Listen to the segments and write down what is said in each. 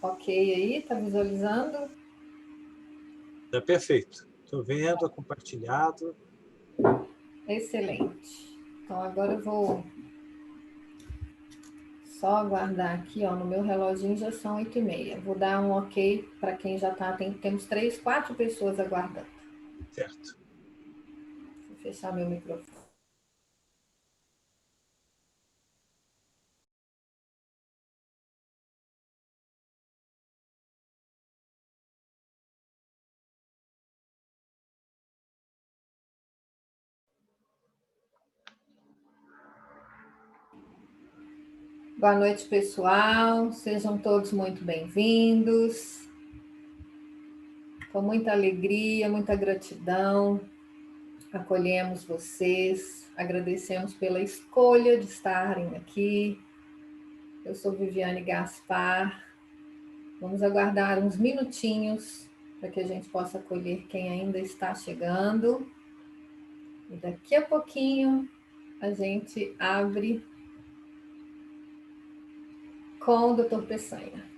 ok aí? Está visualizando? Tá perfeito. Estou vendo, compartilhado. Excelente. Então, agora eu vou só aguardar aqui, ó, no meu reloginho já são 8h30. Vou dar um ok para quem já está. Temos 3, 4 pessoas aguardando. Certo. Vou fechar meu microfone. Boa noite, pessoal. Sejam todos muito bem-vindos. Com muita alegria, muita gratidão, acolhemos vocês, agradecemos pela escolha de estarem aqui. Eu sou Viviane Gaspar. Vamos aguardar uns minutinhos para que a gente possa acolher quem ainda está chegando. E daqui a pouquinho a gente abre com o Dr. Peçanha.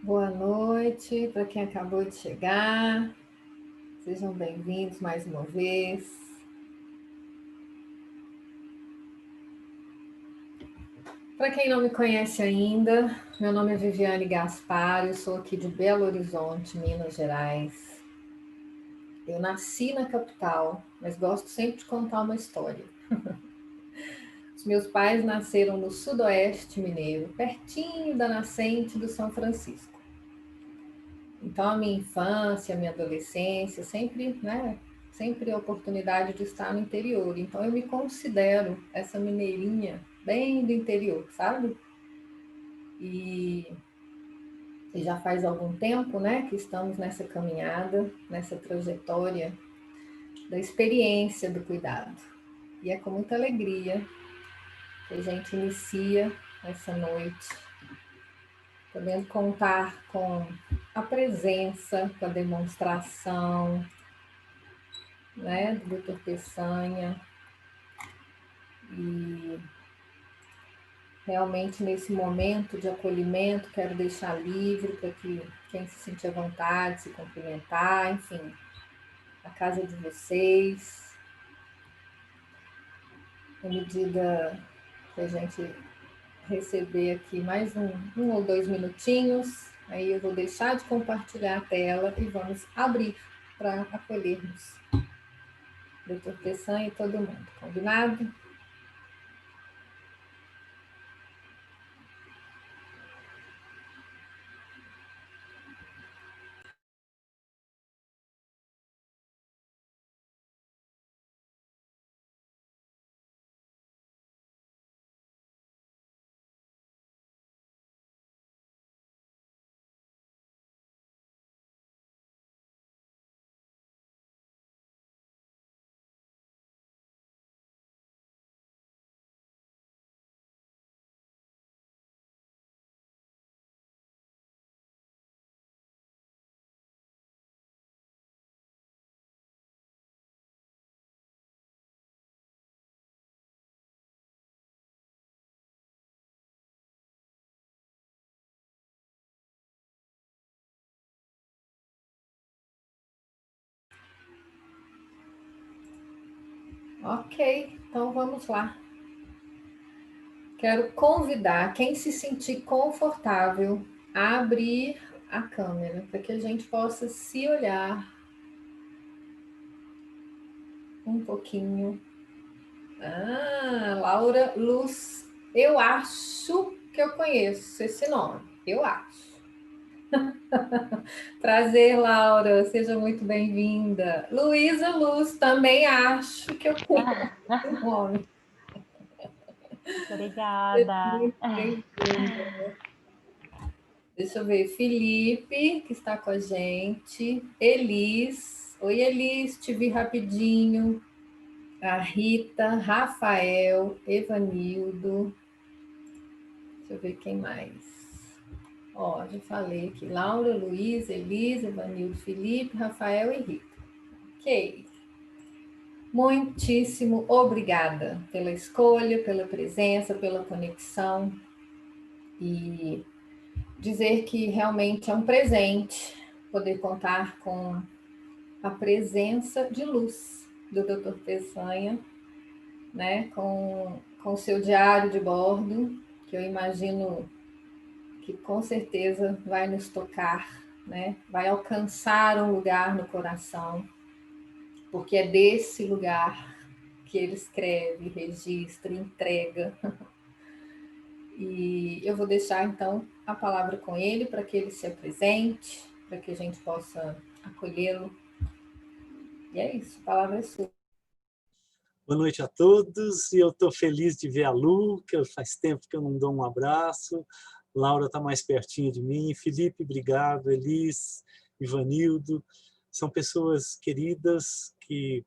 Boa noite para quem acabou de chegar. Sejam bem-vindos mais uma vez. Para quem não me conhece ainda, meu nome é Viviane Gaspar, eu sou aqui de Belo Horizonte, Minas Gerais. Eu nasci na capital, mas gosto sempre de contar uma história. Os meus pais nasceram no sudoeste mineiro, pertinho da nascente do São Francisco. Então, a minha infância, a minha adolescência, sempre, né? Sempre a oportunidade de estar no interior. Então, eu me considero essa mineirinha bem do interior, sabe? E já faz algum tempo, né, que estamos nessa caminhada, nessa trajetória da experiência do cuidado. E é com muita alegria que a gente inicia essa noite, podendo contar com a presença, com a demonstração, né, do Dr. Peçanha. E realmente nesse momento de acolhimento, quero deixar livre para que quem se sentir à vontade, se cumprimentar, enfim, a casa de vocês. À medida que a gente receber aqui mais um ou dois minutinhos, aí eu vou deixar de compartilhar a tela e vamos abrir para acolhermos Dr. Peçanha e todo mundo. Combinado? Ok, então vamos lá. Quero convidar quem se sentir confortável a abrir a câmera para que a gente possa se olhar um pouquinho. Ah, Laura Luz. Eu acho que eu conheço esse nome. Eu acho. Prazer, Laura. Seja muito bem-vinda. Luísa Luz, também acho que eu conheço esse nome. Seja Obrigada. muito bem-vinda. Deixa eu ver. Felipe, que está com a gente. Elis. Oi, Elis. Te vi rapidinho. A Rita, Rafael, Evanildo. Deixa eu ver quem mais. Ó, já falei aqui. Laura, Luiz, Elisa, Evanildo, Felipe, Rafael e Rita. Ok. Muitíssimo obrigada pela escolha, pela presença, pela conexão. E dizer que realmente é um presente poder contar com a presença de luz do Dr. Peçanha, né? Com o seu diário de bordo, que eu imagino que com certeza vai nos tocar, né? Vai alcançar um lugar no coração, porque é desse lugar que ele escreve, registra, entrega. E eu vou deixar então a palavra com ele para que ele se apresente, para que a gente possa acolhê-lo. E é isso, a palavra é sua. Boa noite a todos, e eu estou feliz de ver a Lu, que faz tempo que eu não dou um abraço. Laura está mais pertinho de mim. Felipe, obrigado. Elis, Ivanildo, são pessoas queridas, e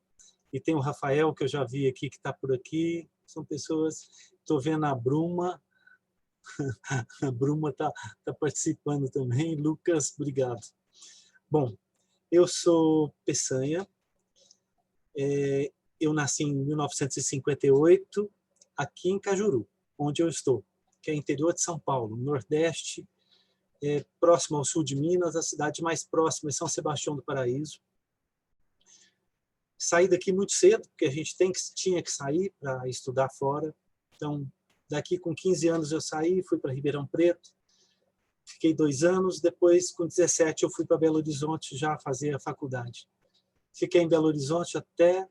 tem o Rafael, que eu já vi aqui, que está por aqui. São pessoas... Estou vendo a Bruma, a Bruma está participando também. Lucas, obrigado. Bom, eu sou Peçanha. Eu nasci em 1958, aqui em Cajuru, onde eu estou, que é interior de São Paulo, Nordeste, próximo ao sul de Minas. A cidade mais próxima é São Sebastião do Paraíso. Saí daqui muito cedo, porque a gente tinha que sair para estudar fora. Então, daqui com 15 anos eu saí, fui para Ribeirão Preto, fiquei 2 anos, depois com 17 eu fui para Belo Horizonte já fazer a faculdade. Fiquei em Belo Horizonte até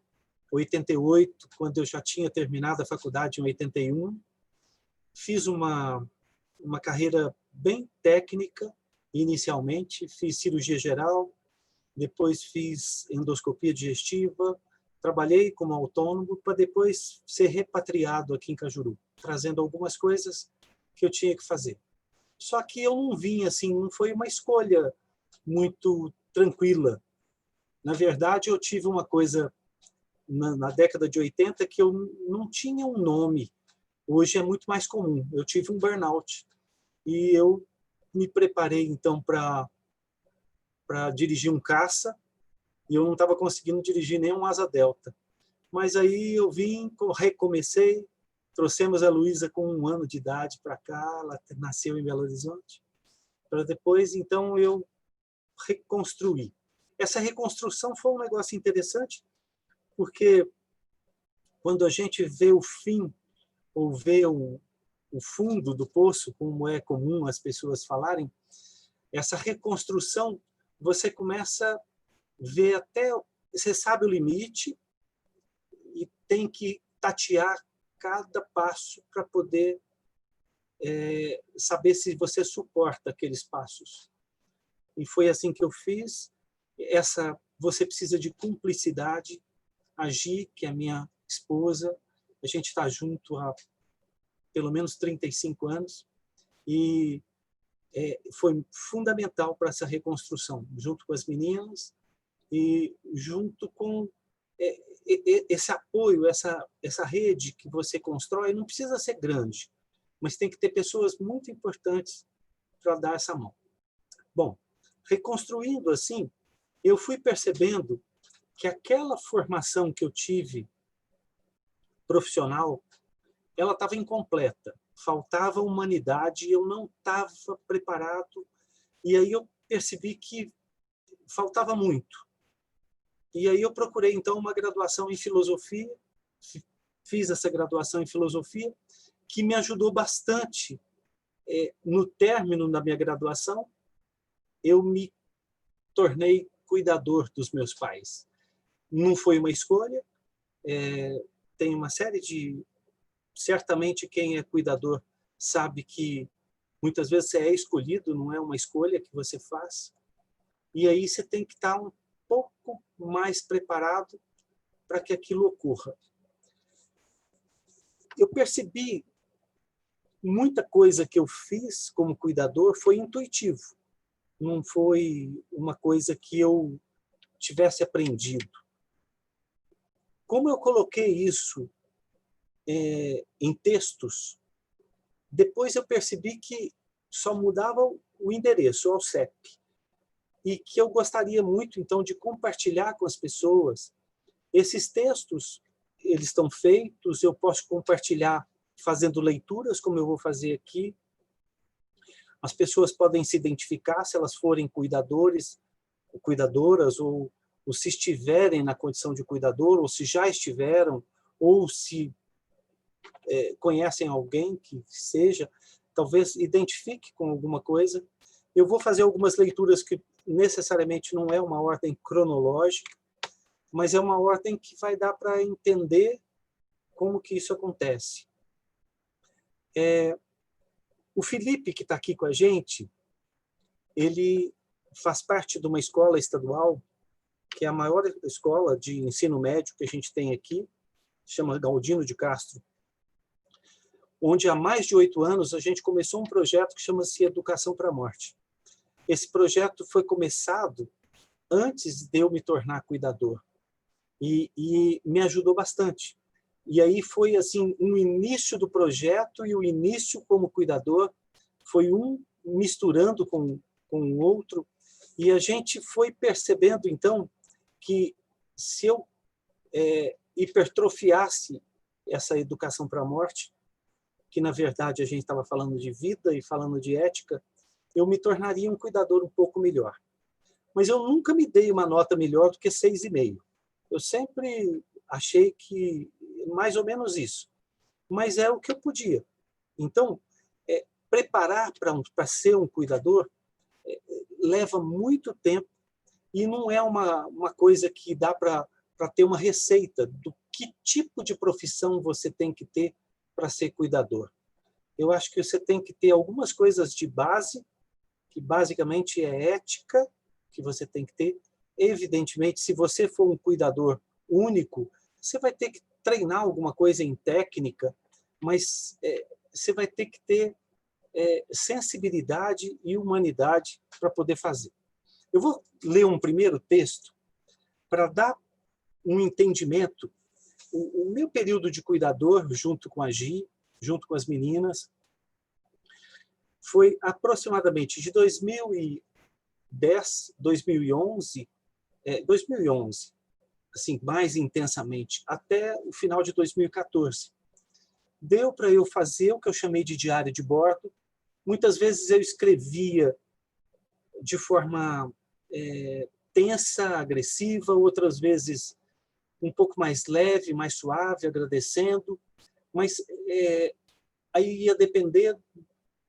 88, quando eu já tinha terminado a faculdade em 81. Fiz uma carreira bem técnica, inicialmente, fiz cirurgia geral, depois fiz endoscopia digestiva, trabalhei como autônomo para depois ser repatriado aqui em Cajuru, trazendo algumas coisas que eu tinha que fazer. Só que eu não vim assim, não foi uma escolha muito tranquila. Na verdade, eu tive uma coisa na década de 80 que eu não tinha um nome. Hoje é muito mais comum. Eu tive um burnout e eu me preparei então para dirigir um caça e eu não estava conseguindo dirigir nenhum asa delta. Mas aí eu vim, recomecei, trouxemos a Luísa com 1 ano de idade para cá, ela nasceu em Belo Horizonte, para depois então eu reconstruir. Essa reconstrução foi um negócio interessante, porque quando a gente vê o fim, ou vê o fundo do poço, como é comum as pessoas falarem, essa reconstrução, você começa a ver até, você sabe o limite e tem que tatear cada passo para poder saber se você suporta aqueles passos. E foi assim que eu fiz. Você precisa de cumplicidade. A Gi, que é a minha esposa, a gente está junto há pelo menos 35 anos e foi fundamental para essa reconstrução, junto com as meninas e junto com esse apoio, essa rede que você constrói. Não precisa ser grande, mas tem que ter pessoas muito importantes para dar essa mão. Bom, reconstruindo assim, eu fui percebendo que aquela formação que eu tive profissional, ela estava incompleta. Faltava humanidade e eu não estava preparado. E aí eu percebi que faltava muito. E aí eu procurei, então, uma graduação em filosofia. Fiz essa graduação em filosofia, que me ajudou bastante. No término da minha graduação, eu me tornei cuidador dos meus pais. Não foi uma escolha. Tem uma série de... Certamente, quem é cuidador sabe que muitas vezes você é escolhido, não é uma escolha que você faz. E aí você tem que estar um pouco mais preparado para que aquilo ocorra. Eu percebi muita coisa que eu fiz como cuidador foi intuitivo. Não foi uma coisa que eu tivesse aprendido. Como eu coloquei isso em textos, depois eu percebi que só mudava o endereço, ao CEP. E que eu gostaria muito, então, de compartilhar com as pessoas. Esses textos, eles estão feitos, eu posso compartilhar fazendo leituras, como eu vou fazer aqui. As pessoas podem se identificar se elas forem cuidadores, ou cuidadoras, ou se estiverem na condição de cuidador, ou se já estiveram, ou se conhecem alguém que seja, talvez identifique com alguma coisa. Eu vou fazer algumas leituras que necessariamente não é uma ordem cronológica, mas é uma ordem que vai dar para entender como que isso acontece. O Felipe, que está aqui com a gente, ele faz parte de uma escola estadual, que é a maior escola de ensino médio que a gente tem aqui, chama Galdino de Castro, onde há mais de 8 anos a gente começou um projeto que chama-se Educação para a Morte. Esse projeto foi começado antes de eu me tornar cuidador e me ajudou bastante. E aí foi assim um início do projeto e o início como cuidador foi um misturando com o outro e a gente foi percebendo então que se eu hipertrofiasse essa educação para a morte, que na verdade a gente estava falando de vida e falando de ética, eu me tornaria um cuidador um pouco melhor. Mas eu nunca me dei uma nota melhor do que 6,5. Eu sempre achei que mais ou menos isso. Mas é o que eu podia. Então, preparar para ser um cuidador leva muito tempo e não é uma coisa que dá para ter uma receita do que tipo de profissão você tem que ter para ser cuidador. Eu acho que você tem que ter algumas coisas de base que basicamente é ética que você tem que ter. Evidentemente, se você for um cuidador único, você vai ter que treinar alguma coisa em técnica, mas você vai ter que ter sensibilidade e humanidade para poder fazer. Eu vou ler um primeiro texto para dar um entendimento. O meu período de cuidador, junto com a Gi, junto com as meninas, foi aproximadamente de 2010, 2011, assim, mais intensamente, até o final de 2014. Deu para eu fazer o que eu chamei de diário de bordo. Muitas vezes eu escrevia de forma tensa, agressiva, outras vezes um pouco mais leve, mais suave, agradecendo, mas aí ia depender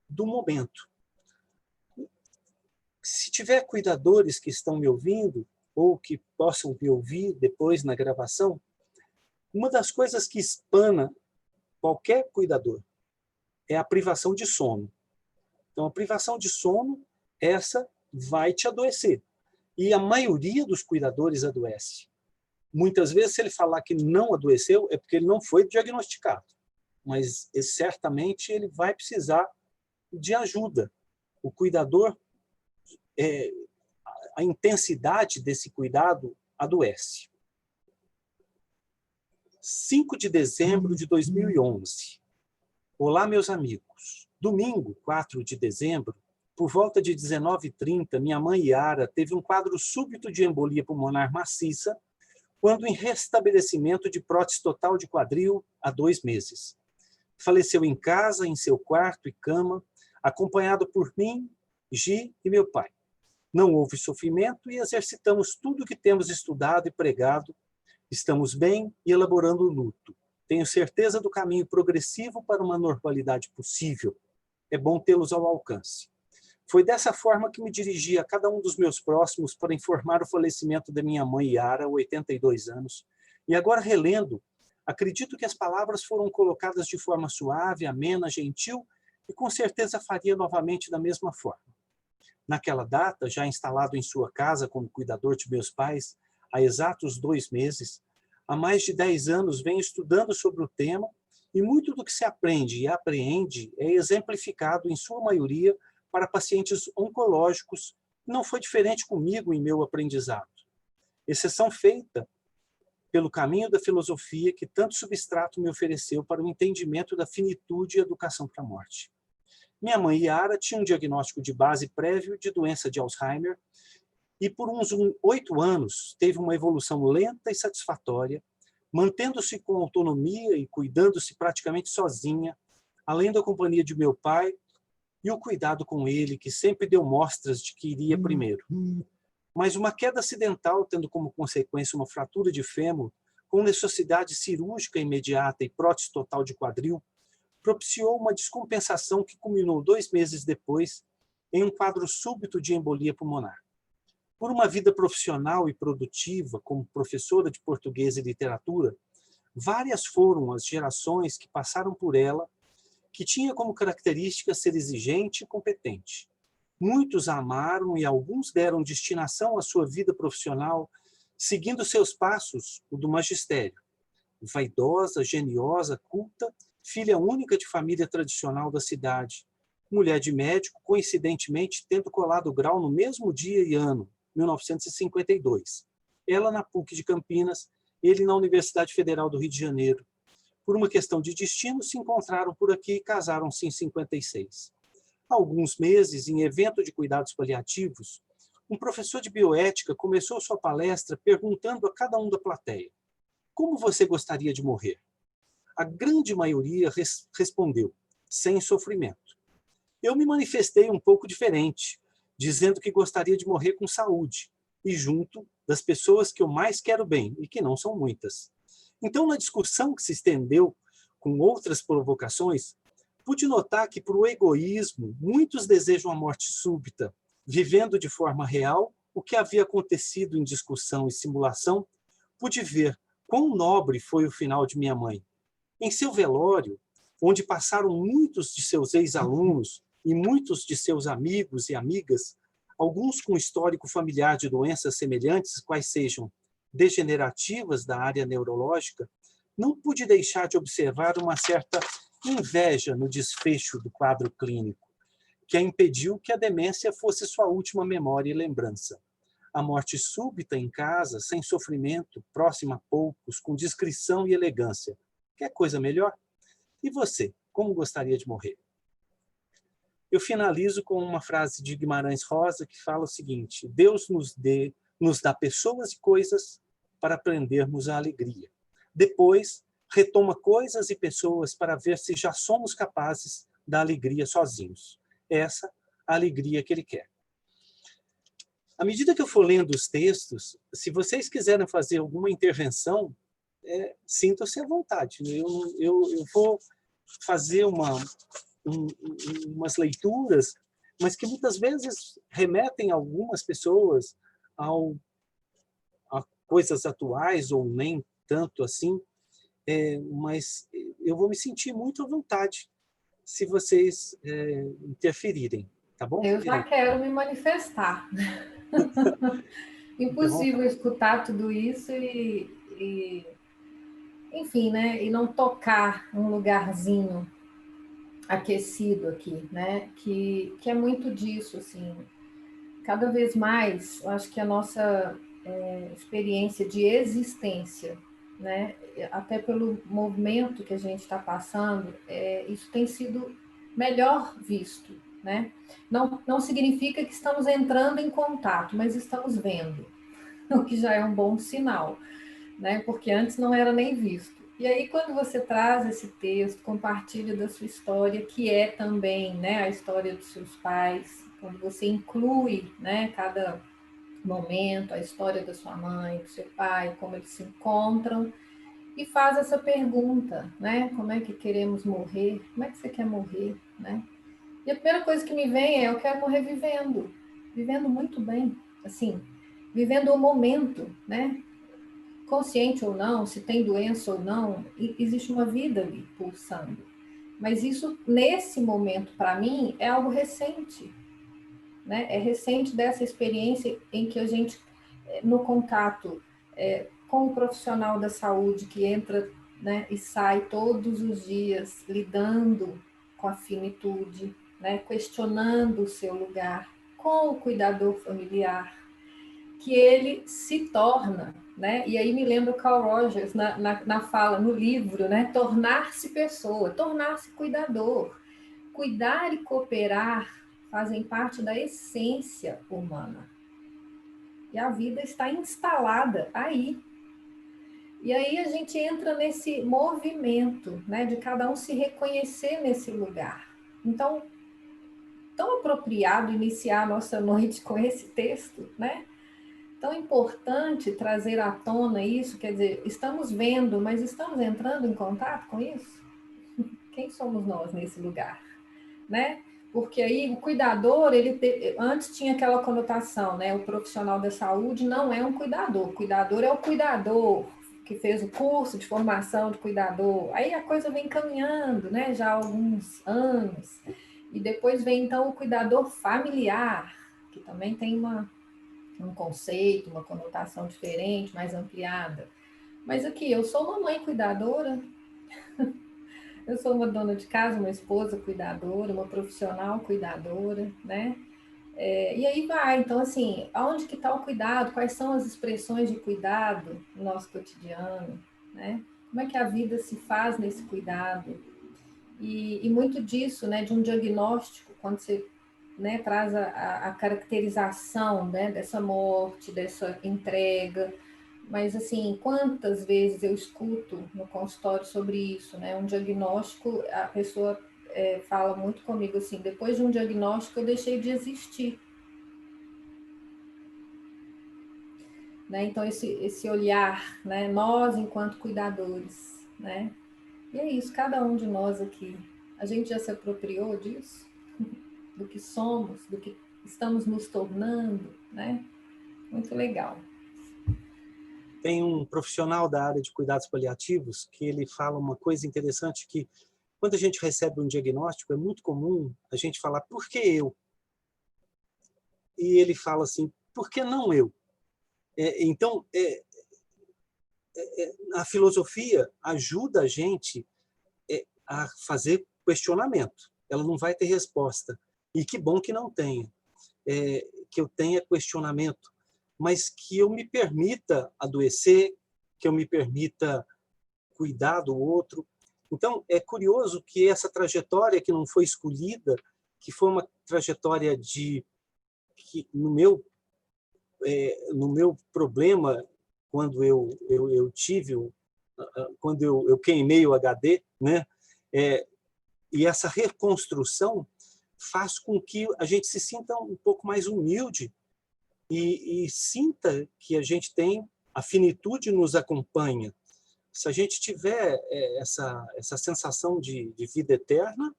do momento. Se tiver cuidadores que estão me ouvindo, ou que possam me ouvir depois na gravação, uma das coisas que espana qualquer cuidador é a privação de sono. Então, a privação de sono, essa vai te adoecer. E a maioria dos cuidadores adoece. Muitas vezes, se ele falar que não adoeceu, é porque ele não foi diagnosticado. Mas, certamente, ele vai precisar de ajuda. O cuidador, a intensidade desse cuidado adoece. 5 de dezembro de 2011. Olá, meus amigos. Domingo, 4 de dezembro, por volta de 19h30, minha mãe Yara teve um quadro súbito de embolia pulmonar maciça, quando em restabelecimento de prótese total de quadril há 2 meses. Faleceu em casa, em seu quarto e cama, acompanhado por mim, Gi e meu pai. Não houve sofrimento e exercitamos tudo o que temos estudado e pregado. Estamos bem e elaborando o luto. Tenho certeza do caminho progressivo para uma normalidade possível. É bom tê-los ao alcance. Foi dessa forma que me dirigi a cada um dos meus próximos para informar o falecimento da minha mãe Yara, 82 anos. E agora, relendo, acredito que as palavras foram colocadas de forma suave, amena, gentil, e com certeza faria novamente da mesma forma. Naquela data, já instalado em sua casa como cuidador de meus pais, há exatos 2 meses, há mais de 10 anos venho estudando sobre o tema e muito do que se aprende e apreende é exemplificado, em sua maioria, para pacientes oncológicos. Não foi diferente comigo em meu aprendizado. Exceção feita pelo caminho da filosofia que tanto substrato me ofereceu para o entendimento da finitude e educação para a morte. Minha mãe Yara tinha um diagnóstico de base prévio de doença de Alzheimer e por uns 8 anos teve uma evolução lenta e satisfatória, mantendo-se com autonomia e cuidando-se praticamente sozinha, além da companhia de meu pai e o cuidado com ele, que sempre deu mostras de que iria primeiro. Mas uma queda acidental, tendo como consequência uma fratura de fêmur, com necessidade cirúrgica imediata e prótese total de quadril, propiciou uma descompensação que culminou 2 meses depois em um quadro súbito de embolia pulmonar. Por uma vida profissional e produtiva como professora de português e literatura, várias foram as gerações que passaram por ela, que tinha como característica ser exigente e competente. Muitos a amaram e alguns deram destinação à sua vida profissional, seguindo seus passos, o do magistério. Vaidosa, geniosa, culta, filha única de família tradicional da cidade, mulher de médico, coincidentemente tendo colado o grau no mesmo dia e ano, 1952. Ela na PUC de Campinas, ele na Universidade Federal do Rio de Janeiro. Por uma questão de destino, se encontraram por aqui e casaram-se em 56. Há alguns meses, em evento de cuidados paliativos, um professor de bioética começou sua palestra perguntando a cada um da plateia: como você gostaria de morrer? A grande maioria respondeu: sem sofrimento. Eu me manifestei um pouco diferente, dizendo que gostaria de morrer com saúde e junto das pessoas que eu mais quero bem, e que não são muitas. Então, na discussão que se estendeu com outras provocações, pude notar que, por o egoísmo, muitos desejam a morte súbita, vivendo de forma real o que havia acontecido em discussão e simulação. Pude ver quão nobre foi o final de minha mãe. Em seu velório, onde passaram muitos de seus ex-alunos, e muitos de seus amigos e amigas, alguns com histórico familiar de doenças semelhantes, quais sejam degenerativas da área neurológica, não pude deixar de observar uma certa inveja no desfecho do quadro clínico, que a impediu que a demência fosse sua última memória e lembrança. A morte súbita em casa, sem sofrimento, próxima a poucos, com discrição e elegância. Quer coisa melhor? E você, como gostaria de morrer? Eu finalizo com uma frase de Guimarães Rosa que fala o seguinte: Deus nos dá pessoas e coisas para aprendermos a alegria. Depois, retoma coisas e pessoas para ver se já somos capazes da alegria sozinhos. Essa a alegria que ele quer. À medida que eu for lendo os textos, se vocês quiserem fazer alguma intervenção, sintam-se à vontade. Eu vou fazer umas leituras, mas que muitas vezes remetem algumas pessoas a coisas atuais, ou nem tanto assim, mas eu vou me sentir muito à vontade se vocês interferirem, tá bom? Eu já quero me manifestar. Impossível escutar tudo isso enfim, né? E não tocar um lugarzinho aquecido aqui, né? Que é muito disso, assim. Cada vez mais, eu acho que a nossa experiência de existência, né? Até pelo movimento que a gente está passando, isso tem sido melhor visto, né? Não significa que estamos entrando em contato, mas estamos vendo, o que já é um bom sinal, né? Porque antes não era nem visto. E aí, quando você traz esse texto, compartilha da sua história, que é também, né, a história dos seus pais, quando você inclui, né, cada momento, a história da sua mãe, do seu pai, como eles se encontram, e faz essa pergunta, né, como é que queremos morrer? Como é que você quer morrer, né? E a primeira coisa que me vem é, eu quero morrer vivendo muito bem, assim, vivendo o momento, né? Consciente ou não, se tem doença ou não, existe uma vida ali pulsando. Mas isso, nesse momento, para mim, é algo recente, né? É recente dessa experiência em que a gente, no contato com o profissional da saúde que entra, né, e sai todos os dias lidando com a finitude, né, questionando o seu lugar, com o cuidador familiar, que ele se torna, né? E aí me lembra o Carl Rogers na fala, no livro, né? Tornar-se pessoa, tornar-se cuidador. Cuidar e cooperar fazem parte da essência humana. E a vida está instalada aí. E aí a gente entra nesse movimento, né? De cada um se reconhecer nesse lugar. Então, tão apropriado iniciar a nossa noite com esse texto, né? Tão importante trazer à tona isso, quer dizer, estamos vendo, mas estamos entrando em contato com isso? Quem somos nós nesse lugar, né? Porque aí o cuidador, antes tinha aquela conotação, né? O profissional da saúde não é um cuidador, o cuidador é o cuidador que fez o curso de formação de cuidador. Aí a coisa vem caminhando, né? Já há alguns anos. E depois vem então o cuidador familiar, que também tem um conceito, uma conotação diferente, mais ampliada. Mas aqui, eu sou uma mãe cuidadora, eu sou uma dona de casa, uma esposa cuidadora, uma profissional cuidadora, né? E aí vai, então assim, aonde que está o cuidado? Quais são as expressões de cuidado no nosso cotidiano, né? Como é que a vida se faz nesse cuidado? E muito disso, né, de um diagnóstico, quando você, né, traz a caracterização, né, dessa morte, dessa entrega. Mas, assim, quantas vezes eu escuto no consultório sobre isso, né? Um diagnóstico, a pessoa fala muito comigo assim, depois de um diagnóstico eu deixei de existir. Né? Então, esse olhar, né? Nós enquanto cuidadores, né? E é isso, cada um de nós aqui, a gente já se apropriou disso? Do que somos, do que estamos nos tornando, né? Muito legal. Tem um profissional da área de cuidados paliativos que ele fala uma coisa interessante, que quando a gente recebe um diagnóstico, é muito comum a gente falar, por que eu? E ele fala assim, por que não eu? Então, a filosofia ajuda a gente a fazer questionamento. Ela não vai ter resposta. E que bom que não tenha. Que eu tenha questionamento, mas que eu me permita adoecer, que eu me permita cuidar do outro. Então, é curioso que essa trajetória que não foi escolhida, que foi uma trajetória que no meu problema, quando eu tive, quando eu queimei o HD, né? E essa reconstrução faz com que a gente se sinta um pouco mais humilde e sinta que a gente tem, a finitude nos acompanha. Se a gente tiver essa sensação de vida eterna,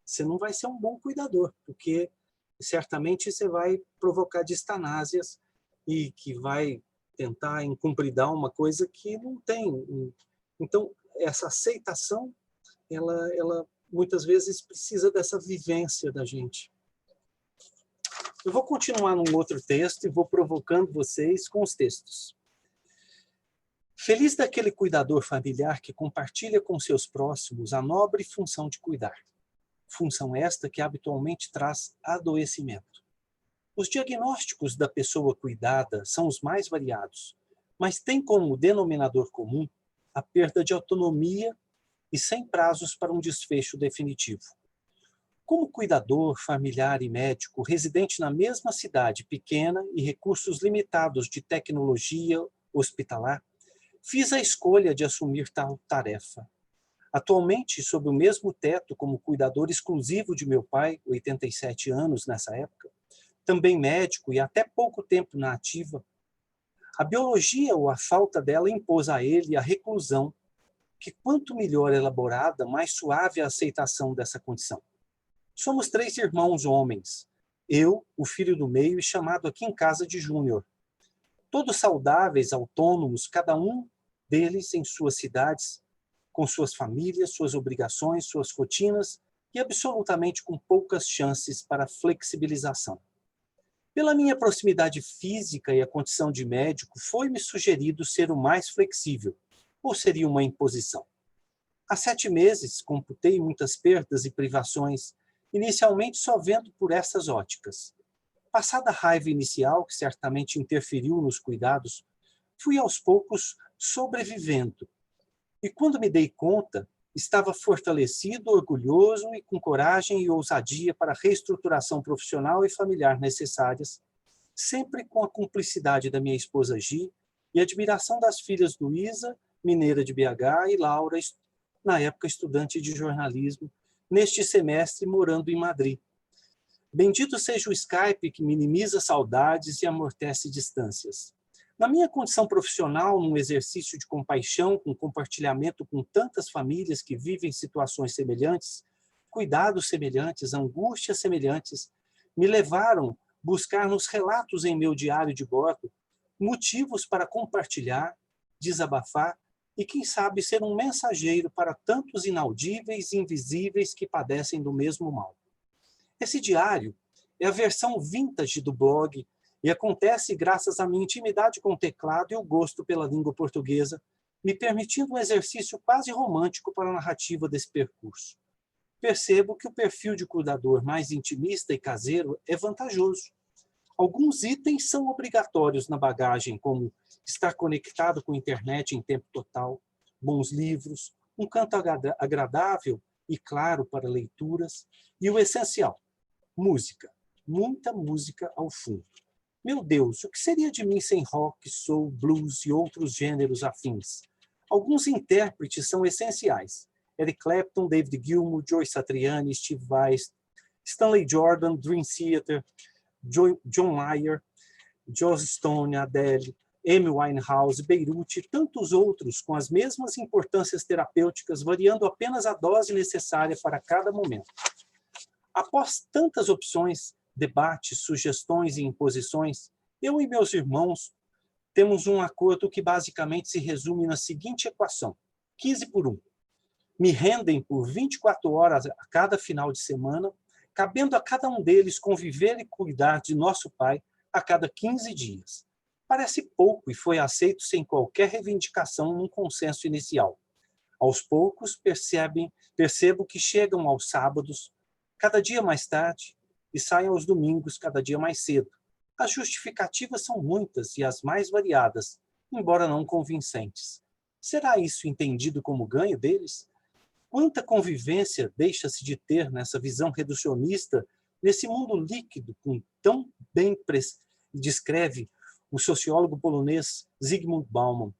você não vai ser um bom cuidador, porque certamente você vai provocar distanásias e que vai tentar incumpridar uma coisa que não tem. Então, essa aceitação, ela muitas vezes precisa dessa vivência da gente. Eu vou continuar num outro texto e vou provocando vocês com os textos. Feliz daquele cuidador familiar que compartilha com seus próximos a nobre função de cuidar. Função esta que habitualmente traz adoecimento. Os diagnósticos da pessoa cuidada são os mais variados, mas têm como denominador comum a perda de autonomia e sem prazos para um desfecho definitivo. Como cuidador, familiar e médico, residente na mesma cidade pequena e recursos limitados de tecnologia hospitalar, fiz a escolha de assumir tal tarefa. Atualmente, sob o mesmo teto como cuidador exclusivo de meu pai, 87 anos nessa época, também médico e até pouco tempo na ativa, a biologia ou a falta dela impôs a ele a reclusão, que quanto melhor elaborada, mais suave a aceitação dessa condição. Somos 3 irmãos homens, eu, o filho do meio e chamado aqui em casa de Júnior. Todos saudáveis, autônomos, cada um deles em suas cidades, com suas famílias, suas obrigações, suas rotinas e absolutamente com poucas chances para flexibilização. Pela minha proximidade física e a condição de médico, foi-me sugerido ser o mais flexível, ou seria uma imposição. Há 7 meses, computei muitas perdas e privações, inicialmente só vendo por essas óticas. Passada a raiva inicial, que certamente interferiu nos cuidados, fui aos poucos sobrevivendo. E quando me dei conta, estava fortalecido, orgulhoso e com coragem e ousadia para a reestruturação profissional e familiar necessárias, sempre com a cumplicidade da minha esposa Gi e admiração das filhas Luísa, mineira de BH, e Laura, na época estudante de jornalismo, neste semestre morando em Madrid. Bendito seja o Skype que minimiza saudades e amortece distâncias. Na minha condição profissional, num exercício de compaixão, com compartilhamento com tantas famílias que vivem situações semelhantes, cuidados semelhantes, angústias semelhantes, me levaram buscar nos relatos em meu diário de bordo motivos para compartilhar, desabafar e, quem sabe, ser um mensageiro para tantos inaudíveis e invisíveis que padecem do mesmo mal. Esse diário é a versão vintage do blog e acontece graças à minha intimidade com o teclado e o gosto pela língua portuguesa, me permitindo um exercício quase romântico para a narrativa desse percurso. Percebo que o perfil de cuidador mais intimista e caseiro é vantajoso. Alguns itens são obrigatórios na bagagem, como estar conectado com a internet em tempo total, bons livros, um canto agradável e claro para leituras, e o essencial, música, muita música ao fundo. Meu Deus, o que seria de mim sem rock, soul, blues e outros gêneros afins? Alguns intérpretes são essenciais. Eric Clapton, David Gilmour, Joe Satriani, Steve Vai, Stanley Jordan, Dream Theater, John Mayer, Joss Stone, Adele, Amy Winehouse, Beirute e tantos outros com as mesmas importâncias terapêuticas, variando apenas a dose necessária para cada momento. Após tantas opções, debates, sugestões e imposições, eu e meus irmãos temos um acordo que basicamente se resume na seguinte equação: 15 por 1. me rendem por 24 horas a cada final de semana, cabendo a cada um deles conviver e cuidar de nosso pai a cada 15 dias. Parece pouco e foi aceito sem qualquer reivindicação num consenso inicial. Aos poucos, percebo que chegam aos sábados, cada dia mais tarde, e saem aos domingos, cada dia mais cedo. As justificativas são muitas e as mais variadas, embora não convincentes. Será isso entendido como ganho deles? Quanta convivência deixa-se de ter nessa visão reducionista, nesse mundo líquido, com tão bem descreve o sociólogo polonês Zygmunt Bauman.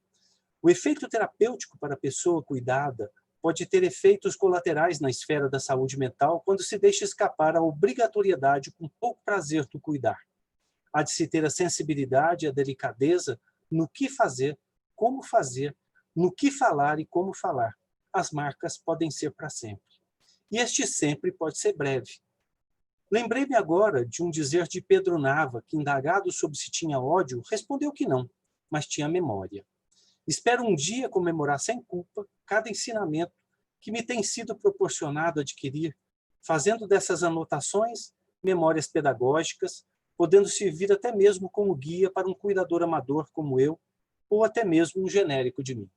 O efeito terapêutico para a pessoa cuidada pode ter efeitos colaterais na esfera da saúde mental quando se deixa escapar a obrigatoriedade com pouco prazer do cuidar. Há de se ter a sensibilidade e a delicadeza no que fazer, no que falar e como falar. As marcas podem ser para sempre. E este sempre pode ser breve. Lembrei-me agora de um dizer de Pedro Nava, que, indagado sobre se tinha ódio, respondeu que não, mas tinha memória. Espero um dia comemorar sem culpa cada ensinamento que me tem sido proporcionado adquirir, fazendo dessas anotações memórias pedagógicas, podendo servir até mesmo como guia para um cuidador amador como eu, ou até mesmo um genérico de mim.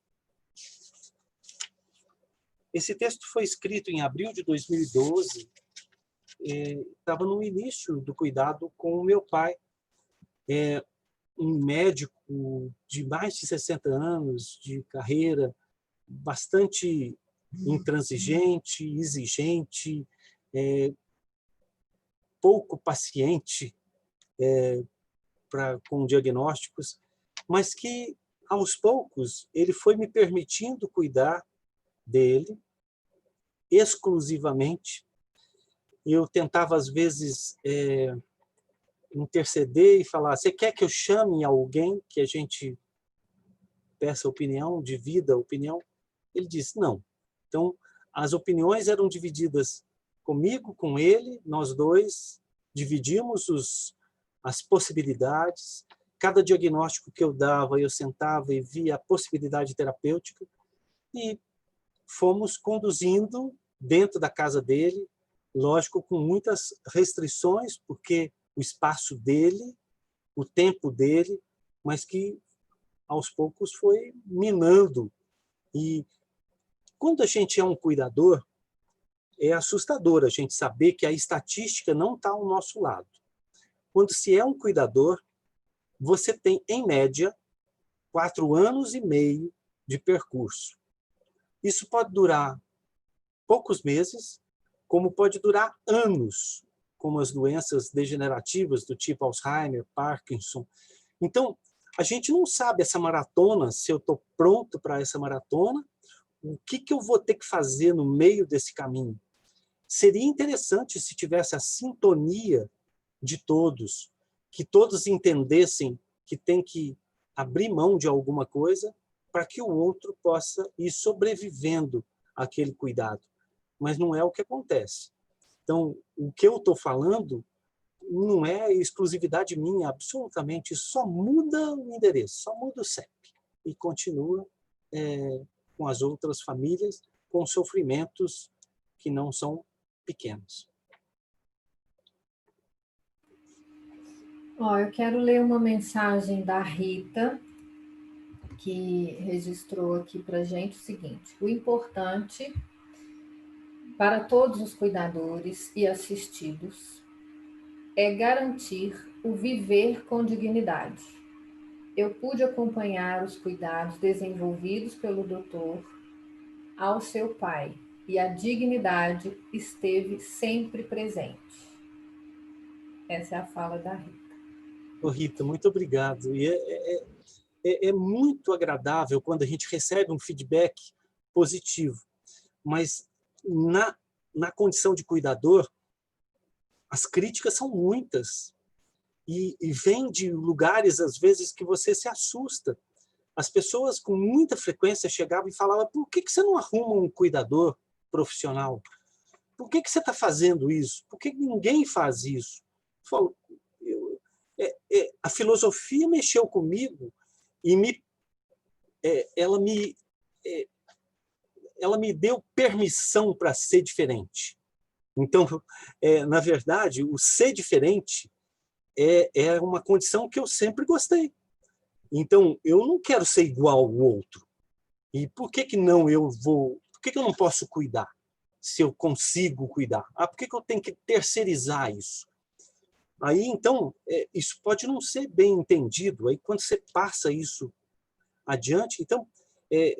Esse texto foi escrito em abril de 2012, estava no início do cuidado com o meu pai, um médico de mais de 60 anos de carreira, bastante intransigente, exigente, pouco paciente com diagnósticos, mas que, aos poucos, ele foi me permitindo cuidar dele exclusivamente. Eu tentava, às vezes, interceder e falar: você quer que eu chame alguém que a gente peça opinião, divida a opinião? Ele disse: não. Então, as opiniões eram divididas comigo, com ele, nós dois dividimos as possibilidades. Cada diagnóstico que eu dava, eu sentava e via a possibilidade terapêutica e fomos conduzindo dentro da casa dele, lógico, com muitas restrições, porque o espaço dele, o tempo dele, mas que aos poucos foi minando. E quando a gente é um cuidador, é assustador a gente saber que a estatística não está ao nosso lado. Quando se é um cuidador, você tem, em média, 4 anos e meio de percurso. Isso pode durar poucos meses, como pode durar anos, como as doenças degenerativas do tipo Alzheimer, Parkinson. Então, a gente não sabe essa maratona, se eu estou pronto para essa maratona, o que eu vou ter que fazer no meio desse caminho. Seria interessante se tivesse a sintonia de todos, que todos entendessem que tem que abrir mão de alguma coisa para que o outro possa ir sobrevivendo àquele cuidado. Mas não é o que acontece. Então, o que eu estou falando não é exclusividade minha, absolutamente. Só muda o endereço, só muda o CEP. E continua com as outras famílias, com sofrimentos que não são pequenos. Eu quero ler uma mensagem da Rita, que registrou aqui para a gente o seguinte: o importante para todos os cuidadores e assistidos é garantir o viver com dignidade. Eu pude acompanhar os cuidados desenvolvidos pelo doutor ao seu pai e a dignidade esteve sempre presente. Essa é a fala da Rita. Rita, muito obrigado. E é muito agradável quando a gente recebe um feedback positivo, mas na condição de cuidador, as críticas são muitas e vêm de lugares, às vezes, que você se assusta. As pessoas, com muita frequência, chegavam e falavam: por que você não arruma um cuidador profissional? Por que você está fazendo isso? Por que ninguém faz isso? Eu falo, a filosofia mexeu comigo e ela me ela me deu permissão para ser diferente. Então, na verdade, o ser diferente é uma condição que eu sempre gostei. Então, eu não quero ser igual ao outro. E por que não eu vou... Por que eu não posso cuidar, se eu consigo cuidar? Por que eu tenho que terceirizar isso? Aí, então, isso pode não ser bem entendido. Aí, quando você passa isso adiante, então...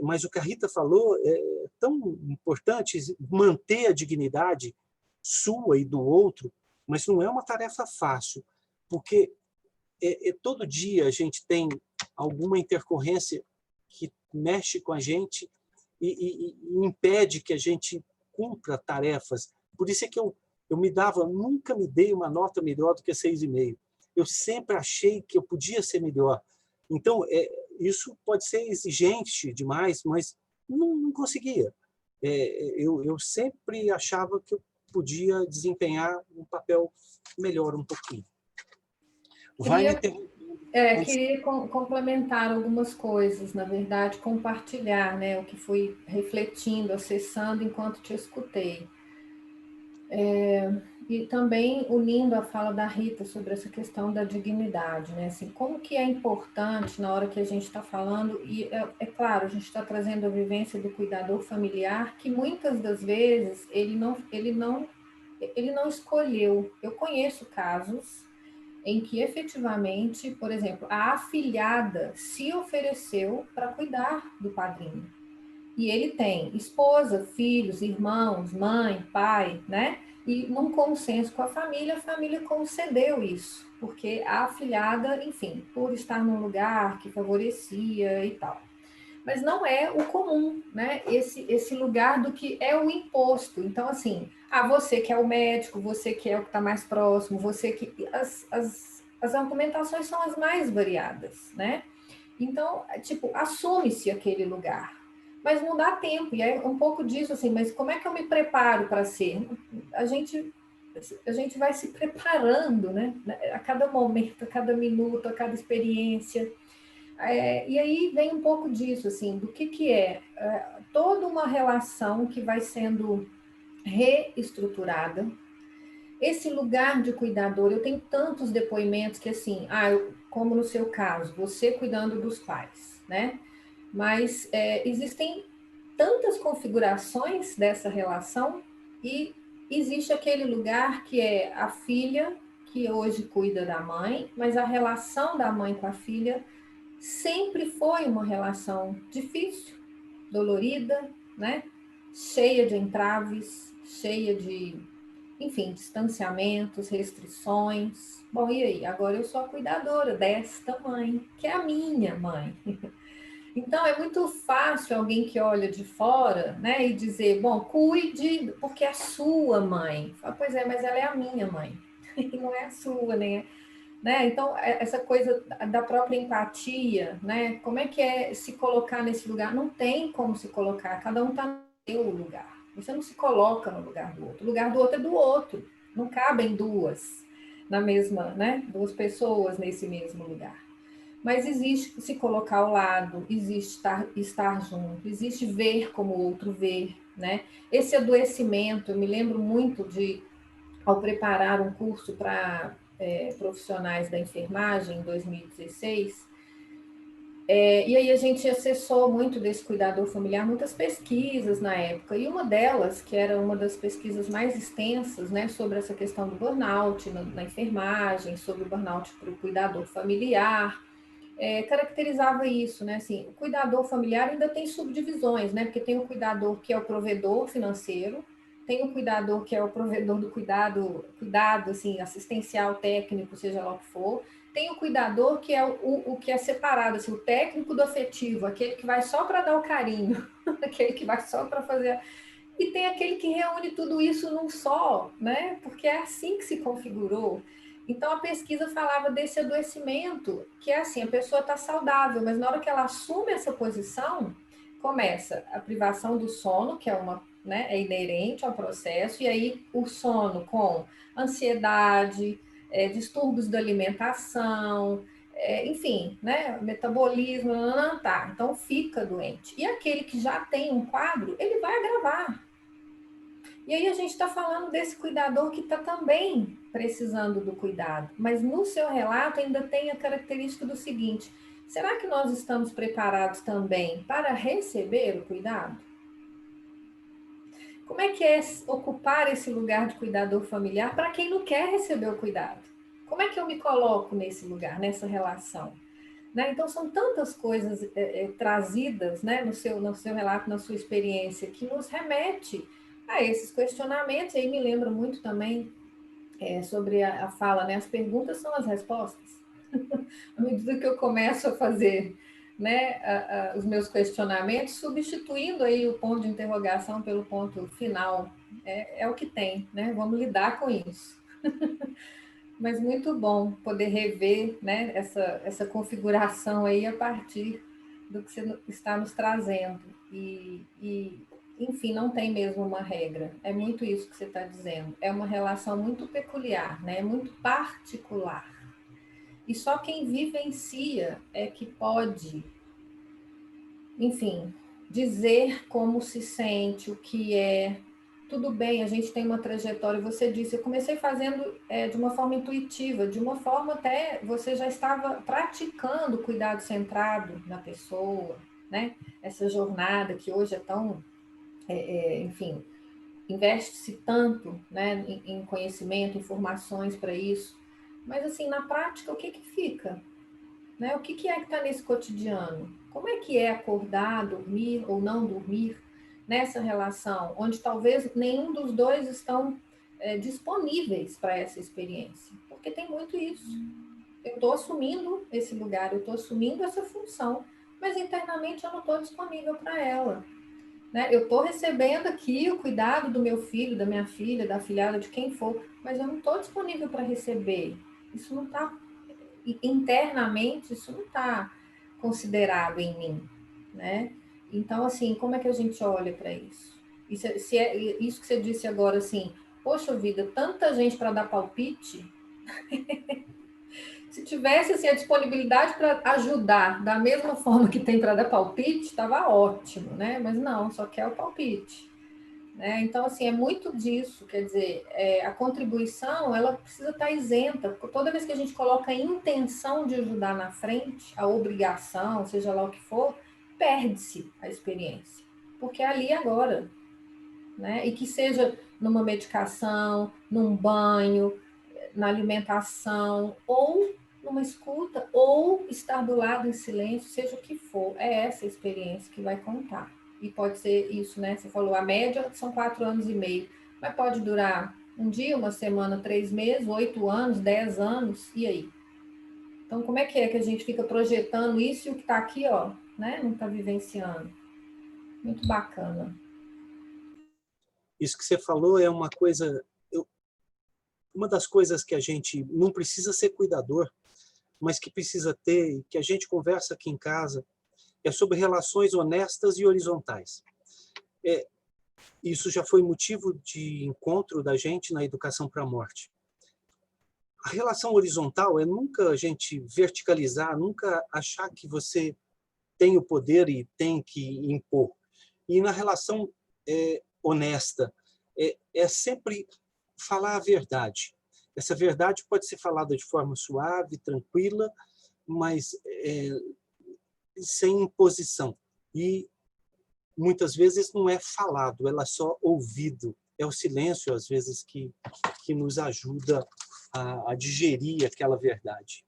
mas o que a Rita falou é tão importante, manter a dignidade sua e do outro, mas não é uma tarefa fácil, porque todo dia a gente tem alguma intercorrência que mexe com a gente e impede que a gente cumpra tarefas. Por isso é que eu nunca me dei uma nota melhor do que 6,5. Eu sempre achei que eu podia ser melhor. Então, isso pode ser exigente demais, mas não conseguia. Eu sempre achava que eu podia desempenhar um papel melhor um pouquinho. Vai me ter... Queria complementar algumas coisas, na verdade, compartilhar, né, o que fui refletindo, acessando enquanto te escutei. E também unindo a fala da Rita sobre essa questão da dignidade, né? Assim, como que é importante na hora que a gente está falando, e claro, a gente está trazendo a vivência do cuidador familiar, que muitas das vezes ele não escolheu. Eu conheço casos em que efetivamente, por exemplo, a afilhada se ofereceu para cuidar do padrinho. E ele tem esposa, filhos, irmãos, mãe, pai, né? E num consenso com a família concedeu isso, porque a afilhada, enfim, por estar num lugar que favorecia e tal. Mas não é o comum, né? Esse lugar do que é o imposto. Então, assim, você que é o médico, você que é o que está mais próximo, você que... As argumentações são as mais variadas, né? Então, tipo, assume-se aquele lugar, mas não dá tempo, e é um pouco disso, assim, mas como é que eu me preparo para ser? A gente vai se preparando, né? A cada momento, a cada minuto, a cada experiência. E aí vem um pouco disso, assim, do que é toda uma relação que vai sendo reestruturada. Esse lugar de cuidador, eu tenho tantos depoimentos que, assim, como no seu caso, você cuidando dos pais, né? Mas existem tantas configurações dessa relação e existe aquele lugar que é a filha que hoje cuida da mãe, mas a relação da mãe com a filha sempre foi uma relação difícil, dolorida, né? Cheia de entraves, cheia de, enfim, distanciamentos, restrições. Bom, e aí? Agora eu sou a cuidadora desta mãe, que é a minha mãe. Então, é muito fácil alguém que olha de fora, né, e dizer, bom, cuide, porque é a sua mãe. Pois é, mas ela é a minha mãe, e não é a sua, nem né? Então, essa coisa da própria empatia, né? Como é que é se colocar nesse lugar? Não tem como se colocar, cada um está no seu lugar. Você não se coloca no lugar do outro. O lugar do outro é do outro. Não cabem duas na mesma, né? Duas pessoas nesse mesmo lugar. Mas existe se colocar ao lado, existe estar junto, existe ver como o outro vê, né? Esse adoecimento, eu me lembro muito ao preparar um curso para profissionais da enfermagem em 2016, e aí a gente acessou muito desse cuidador familiar, muitas pesquisas na época, e uma delas, que era uma das pesquisas mais extensas, né, sobre essa questão do burnout na enfermagem, sobre o burnout para o cuidador familiar, caracterizava isso, né? Assim, o cuidador familiar ainda tem subdivisões, né? Porque tem o cuidador que é o provedor financeiro, tem o cuidador que é o provedor do cuidado assim, assistencial, técnico, seja lá o que for. Tem o cuidador que é o que é separado, assim, o técnico do afetivo, aquele que vai só para dar o carinho, aquele que vai só para fazer. E tem aquele que reúne tudo isso num só, né? Porque é assim que se configurou. Então, a pesquisa falava desse adoecimento, que é assim, a pessoa está saudável, mas na hora que ela assume essa posição, começa a privação do sono, que é né, é inerente ao processo, e aí o sono com ansiedade, distúrbios da alimentação, enfim, né? Metabolismo, não, tá. Então fica doente. E aquele que já tem um quadro, ele vai agravar. E aí a gente está falando desse cuidador que está também precisando do cuidado. Mas no seu relato ainda tem a característica do seguinte: será que nós estamos preparados também para receber o cuidado? Como é que é ocupar esse lugar de cuidador familiar para quem não quer receber o cuidado? Como é que eu me coloco nesse lugar, nessa relação? Né? Então, são tantas coisas trazidas, né, no seu relato, na sua experiência, que nos remete a esses questionamentos. E aí me lembra muito também sobre a fala, né? As perguntas são as respostas. À medida que eu começo a fazer, né, os meus questionamentos, substituindo aí o ponto de interrogação pelo ponto final, é o que tem, né? Vamos lidar com isso. Mas muito bom poder rever, né, essa configuração aí a partir do que você está nos trazendo. Enfim, não tem mesmo uma regra. É muito isso que você está dizendo. É uma relação muito peculiar, né? Muito particular. E só quem vivencia é que pode, enfim, dizer como se sente, o que é. Tudo bem, a gente tem uma trajetória. Você disse, eu comecei fazendo de uma forma intuitiva, de uma forma até você já estava praticando o cuidado centrado na pessoa, né? Essa jornada que hoje é tão, enfim, investe-se tanto, né, em conhecimento, informações para isso. Mas assim, na prática, o que que fica? Né? O que que é que está nesse cotidiano? Como é que é acordar, dormir ou não dormir nessa relação, onde talvez nenhum dos dois estão disponíveis para essa experiência? Porque tem muito isso. Eu estou assumindo esse lugar, eu estou assumindo essa função, mas internamente eu não estou disponível para ela. Né? Eu estou recebendo aqui o cuidado do meu filho, da minha filha, da afilhada, de quem for, mas eu não estou disponível para receber. Isso não está internamente, isso não está considerado em mim, né? Então, assim, como é que a gente olha para isso? Se é isso que você disse agora, assim, poxa vida, tanta gente para dar palpite. Se tivesse assim, a disponibilidade para ajudar da mesma forma que tem para dar palpite, estava ótimo, né? Mas não, só quer o palpite. Né? Então, assim, é muito disso, quer dizer, a contribuição, ela precisa estar isenta, porque toda vez que a gente coloca a intenção de ajudar na frente, a obrigação, seja lá o que for, perde-se a experiência, porque é ali agora, né? E que seja numa medicação, num banho, na alimentação, ou numa escuta, ou estar do lado em silêncio, seja o que for, é essa experiência que vai contar. E pode ser isso, né? Você falou, a média são 4 anos e meio, mas pode durar um dia, uma semana, 3 meses, 8 anos, 10 anos, e aí? Então, como é que a gente fica projetando isso e o que está aqui, ó, né? Não está vivenciando. Muito bacana. Isso que você falou é uma coisa, uma das coisas que a gente não precisa ser cuidador, mas que precisa ter, e que a gente conversa aqui em casa, é sobre relações honestas e horizontais. Isso já foi motivo de encontro da gente na Educação para a Morte. A relação horizontal é nunca a gente verticalizar, nunca achar que você tem o poder e tem que impor. E na relação honesta, é sempre falar a verdade. Essa verdade pode ser falada de forma suave, tranquila, mas sem imposição. E muitas vezes não é falado, ela é só ouvido. É o silêncio, às vezes, que nos ajuda a digerir aquela verdade.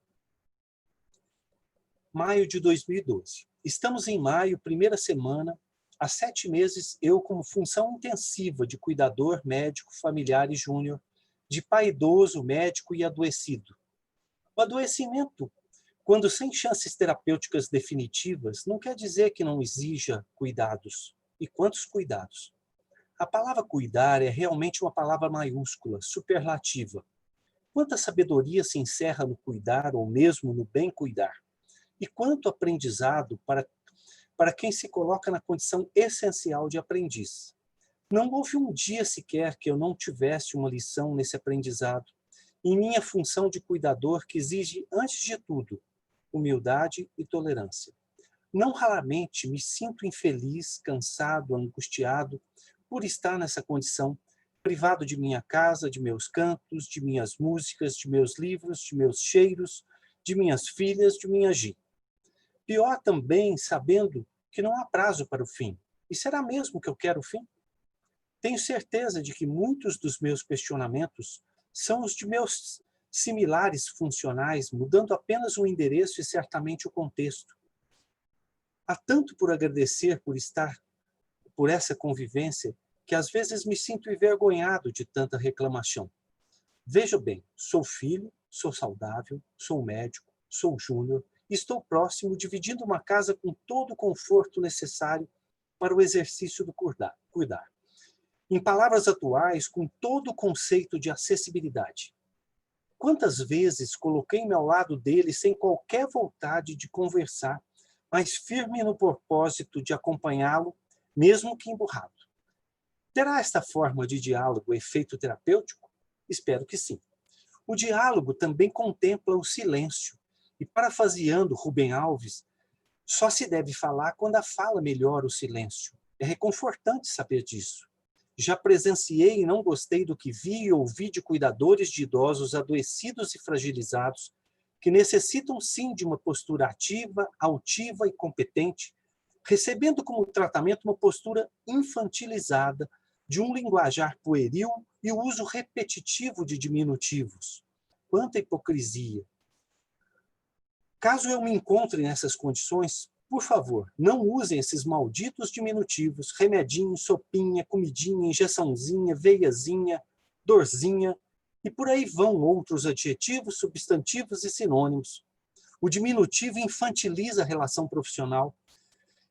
Maio de 2012. Estamos em maio, primeira semana. Há 7 meses, eu, como função intensiva de cuidador, médico, familiar e júnior, de pai idoso, médico e adoecido. O adoecimento, quando sem chances terapêuticas definitivas, não quer dizer que não exija cuidados. E quantos cuidados? A palavra cuidar é realmente uma palavra maiúscula, superlativa. Quanta sabedoria se encerra no cuidar ou mesmo no bem cuidar? E quanto aprendizado para quem se coloca na condição essencial de aprendiz. Não houve um dia sequer que eu não tivesse uma lição nesse aprendizado, em minha função de cuidador que exige, antes de tudo, humildade e tolerância. Não raramente me sinto infeliz, cansado, angustiado por estar nessa condição, privado de minha casa, de meus cantos, de minhas músicas, de meus livros, de meus cheiros, de minhas filhas, de minha Gi. Pior também sabendo que não há prazo para o fim. E será mesmo que eu quero o fim? Tenho certeza de que muitos dos meus questionamentos são os de meus similares funcionais, mudando apenas o endereço e certamente o contexto. Há tanto por agradecer por estar por essa convivência que às vezes me sinto envergonhado de tanta reclamação. Veja bem, sou filho, sou saudável, sou médico, sou júnior, estou próximo, dividindo uma casa com todo o conforto necessário para o exercício do cuidar. Em palavras atuais, com todo o conceito de acessibilidade. Quantas vezes coloquei-me ao lado dele sem qualquer vontade de conversar, mas firme no propósito de acompanhá-lo, mesmo que emburrado. Terá esta forma de diálogo efeito terapêutico? Espero que sim. O diálogo também contempla o silêncio, e parafraseando Rubem Alves, só se deve falar quando a fala melhora o silêncio. É reconfortante saber disso. Já presenciei e não gostei do que vi e ouvi de cuidadores de idosos adoecidos e fragilizados, que necessitam sim de uma postura ativa, altiva e competente, recebendo como tratamento uma postura infantilizada, de um linguajar pueril e o uso repetitivo de diminutivos. Quanta hipocrisia! Caso eu me encontre nessas condições, por favor, não usem esses malditos diminutivos, remedinho, sopinha, comidinha, injeçãozinha, veiazinha, dorzinha, e por aí vão outros adjetivos, substantivos e sinônimos. O diminutivo infantiliza a relação profissional.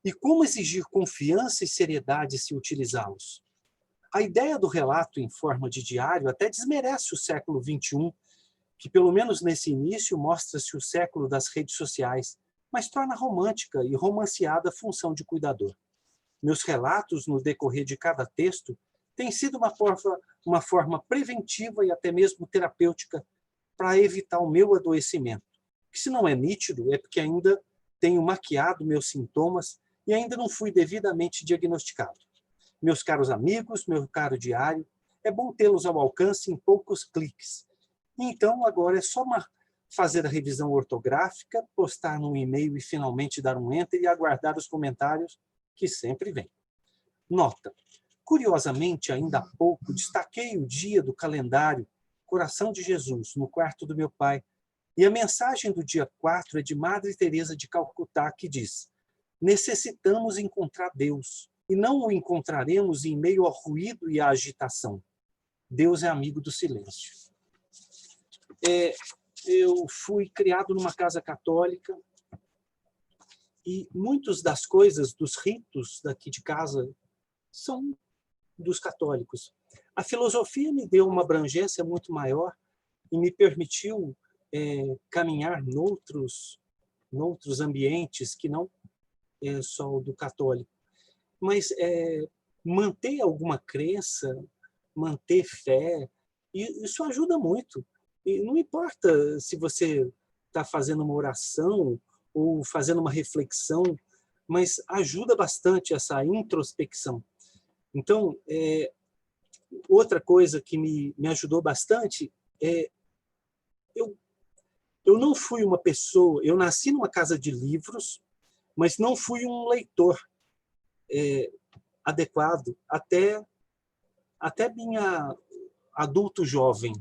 E como exigir confiança e seriedade se utilizá-los? A ideia do relato em forma de diário até desmerece o século XXI, que pelo menos nesse início mostra-se o século das redes sociais, mas torna romântica e romanceada a função de cuidador. Meus relatos, no decorrer de cada texto, têm sido uma forma preventiva e até mesmo terapêutica para evitar o meu adoecimento, que se não é nítido, é porque ainda tenho maquiado meus sintomas e ainda não fui devidamente diagnosticado. Meus caros amigos, meu caro diário, é bom tê-los ao alcance em poucos cliques. Então, agora é só fazer a revisão ortográfica, postar num e-mail e finalmente dar um enter e aguardar os comentários que sempre vêm. Nota. Curiosamente, ainda há pouco, destaquei o dia do calendário Coração de Jesus, no quarto do meu pai, e a mensagem do dia 4 é de Madre Teresa de Calcutá, que diz: necessitamos encontrar Deus, e não o encontraremos em meio ao ruído e à agitação. Deus é amigo do silêncio. Eu fui criado numa casa católica e muitas das coisas, dos ritos daqui de casa, são dos católicos. A filosofia me deu uma abrangência muito maior e me permitiu caminhar noutros ambientes que não é só o do católico. Mas manter alguma crença, manter fé, isso ajuda muito. E não importa se você está fazendo uma oração ou fazendo uma reflexão, mas ajuda bastante essa introspecção. Então, outra coisa que me ajudou bastante é eu não fui uma pessoa, eu nasci numa casa de livros, mas não fui um leitor adequado até minha adulto jovem.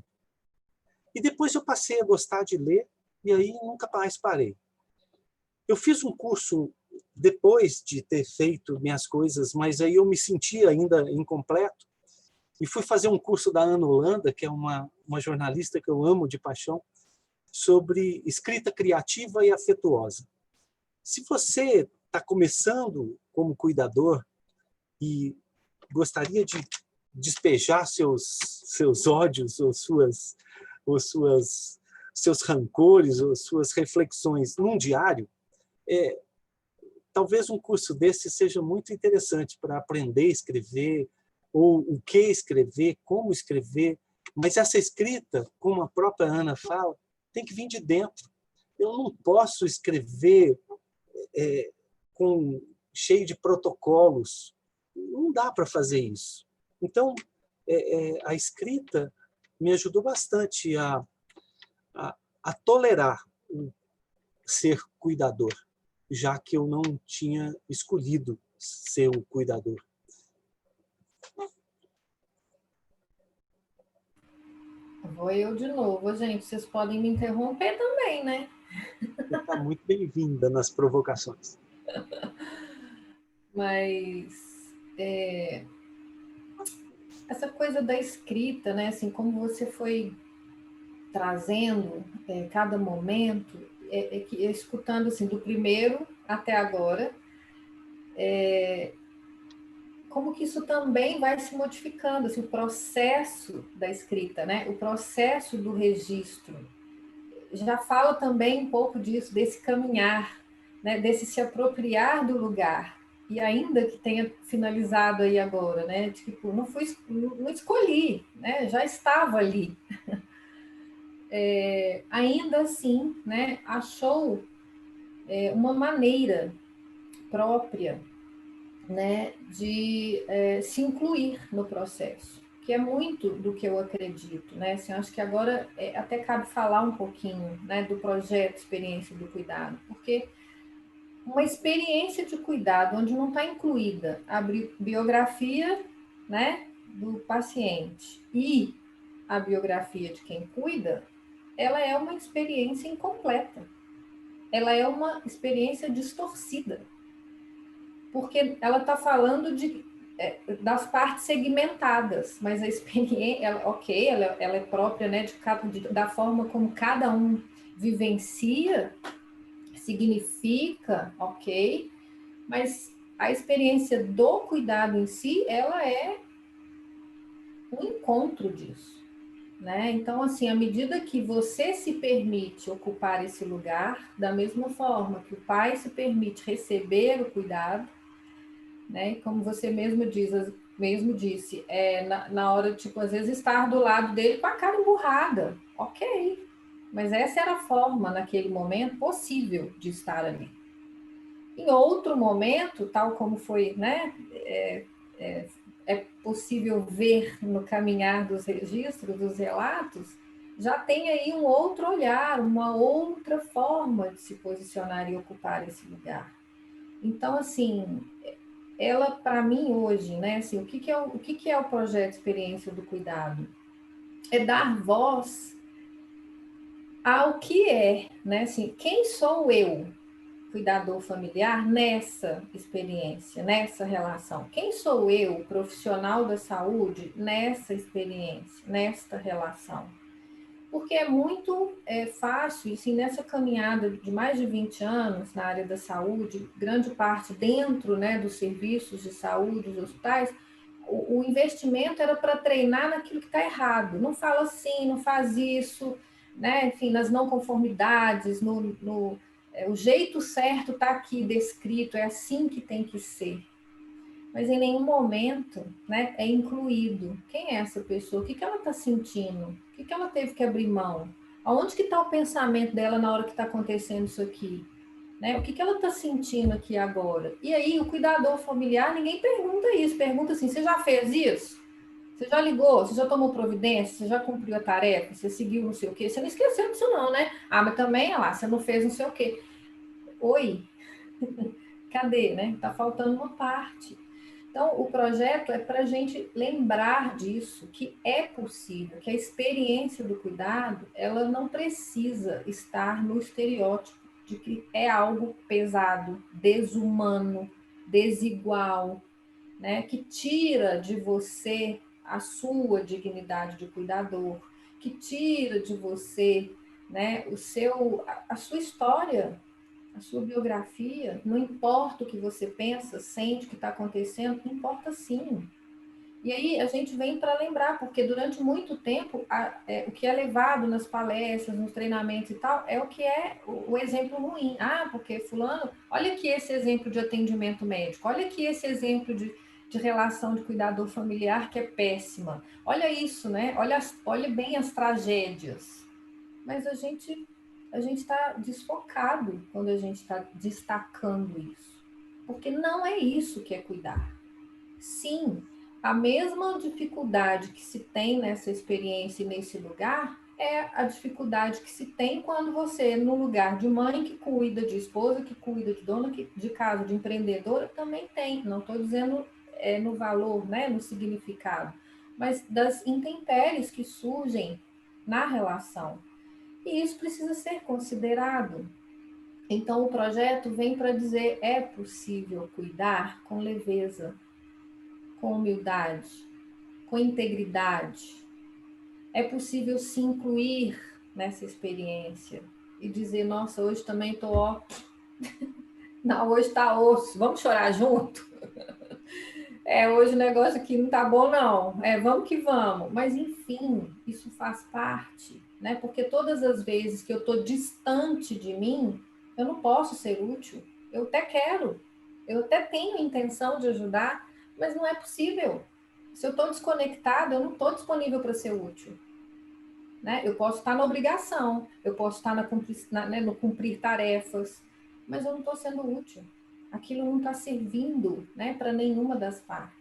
E depois eu passei a gostar de ler e aí nunca mais parei. Eu fiz um curso depois de ter feito minhas coisas, mas aí eu me sentia ainda incompleto e fui fazer um curso da Ana Holanda, que é uma jornalista que eu amo de paixão, sobre escrita criativa e afetuosa. Se você está começando como cuidador e gostaria de despejar seus ódios ou seus rancores ou suas reflexões num diário, talvez um curso desse seja muito interessante para aprender a escrever, ou o que escrever, como escrever. Mas essa escrita, como a própria Ana fala, tem que vir de dentro. eu não posso escrever cheio de protocolos. Não dá para fazer isso. Então, a escrita me ajudou bastante a tolerar o ser cuidador, já que eu não tinha escolhido ser o cuidador. Vou eu de novo, gente. Vocês podem me interromper também, né? Você está muito bem-vinda nas provocações. Mas essa coisa da escrita, né? Assim, como você foi trazendo cada momento, escutando assim, do primeiro até agora, como que isso também vai se modificando, assim, o processo da escrita, né? O processo do registro. Já fala também um pouco disso, desse caminhar, né? Desse se apropriar do lugar. E ainda que tenha finalizado aí agora, né? Tipo, não escolhi, né? Já estava ali. Ainda assim, né? Achou uma maneira própria, né, de se incluir no processo, que é muito do que eu acredito, né? Assim, acho que agora até cabe falar um pouquinho, né, do projeto Experiência do Cuidado, porque uma experiência de cuidado onde não está incluída a biografia, né, do paciente e a biografia de quem cuida, ela é uma experiência incompleta. Ela é uma experiência distorcida, porque ela está falando das partes segmentadas, mas a experiência, ela é própria, né, da forma como cada um vivencia, significa, ok, mas a experiência do cuidado em si, ela é um encontro disso, né? Então, assim, à medida que você se permite ocupar esse lugar, da mesma forma que o pai se permite receber o cuidado, né? Como você mesmo disse, na hora, tipo, às vezes estar do lado dele com a cara emburrada, ok, mas essa era a forma, naquele momento, possível de estar ali. Em outro momento, tal como foi, né, é possível ver no caminhar dos registros, dos relatos, já tem aí um outro olhar, uma outra forma de se posicionar e ocupar esse lugar. Então, assim, ela, para mim, hoje, né, assim, o que é o projeto Experiência do Cuidado? É dar voz ao que é, né, assim, quem sou eu, cuidador familiar, nessa experiência, nessa relação? Quem sou eu, profissional da saúde, nessa experiência, nesta relação? Porque é muito fácil, assim, nessa caminhada de mais de 20 anos na área da saúde, grande parte dentro, né, dos serviços de saúde, dos hospitais, o investimento era para treinar naquilo que está errado. Não fala assim, não faz isso, né? Enfim, nas não conformidades, o jeito certo está aqui descrito, é assim que tem que ser. Mas em nenhum momento, né, é incluído. Quem é essa pessoa? O que ela está sentindo? O que ela teve que abrir mão? Aonde que está o pensamento dela na hora que está acontecendo isso aqui? Né? O que ela está sentindo aqui agora? E aí, o cuidador familiar, ninguém pergunta isso. Pergunta assim, você já fez isso? Você já ligou? Você já tomou providência? Você já cumpriu a tarefa? Você seguiu não sei o quê? Você não esqueceu disso não, né? Ah, mas também, olha lá, você não fez não sei o quê. Oi? Cadê, né? Tá faltando uma parte. Então, o projeto é para a gente lembrar disso, que é possível, que a experiência do cuidado, ela não precisa estar no estereótipo de que é algo pesado, desumano, desigual, né? Que tira de você a sua dignidade de cuidador, que tira de você, né, a sua história, a sua biografia. Não importa o que você pensa, sente, o que está acontecendo, importa sim. E aí a gente vem para lembrar, porque durante muito tempo o que é levado nas palestras, nos treinamentos e tal, é o que é o exemplo ruim. Ah, porque fulano, olha aqui esse exemplo de atendimento médico, olha aqui esse exemplo de relação de cuidador familiar que é péssima. Olha isso, né? Olha bem as tragédias. Mas a gente a gente está desfocado quando a gente está destacando isso. Porque não é isso que é cuidar. Sim, a mesma dificuldade que se tem nessa experiência e nesse lugar é a dificuldade que se tem quando você, no lugar de mãe que cuida, de esposa que cuida, de dona de casa, de empreendedora, também tem. Não estou dizendo no valor, né, no significado, mas das intempéries que surgem na relação. E isso precisa ser considerado. Então, o projeto vem para dizer: é possível cuidar com leveza, com humildade, com integridade. É possível se incluir nessa experiência e dizer: nossa, hoje também estou, ó, não, hoje está osso, vamos chorar junto? Hoje o negócio aqui não tá bom, não. Vamos que vamos. Mas, enfim, isso faz parte, né? Porque todas as vezes que eu estou distante de mim, eu não posso ser útil. Eu até quero, eu até tenho intenção de ajudar, mas não é possível. Se eu estou desconectada, eu não estou disponível para ser útil. Né? Eu posso estar na obrigação, eu posso estar no cumprir tarefas, mas eu não estou sendo útil. Aquilo não está servindo, né, para nenhuma das partes.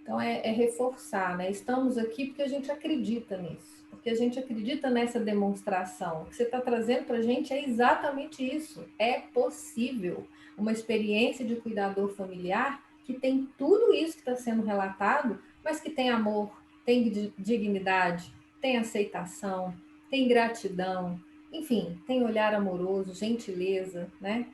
Então, é reforçar, né? Estamos aqui porque a gente acredita nisso, porque a gente acredita nessa demonstração. O que você está trazendo para a gente é exatamente isso. É possível uma experiência de cuidador familiar que tem tudo isso que está sendo relatado, mas que tem amor, tem dignidade, tem aceitação, tem gratidão, enfim, tem olhar amoroso, gentileza, né?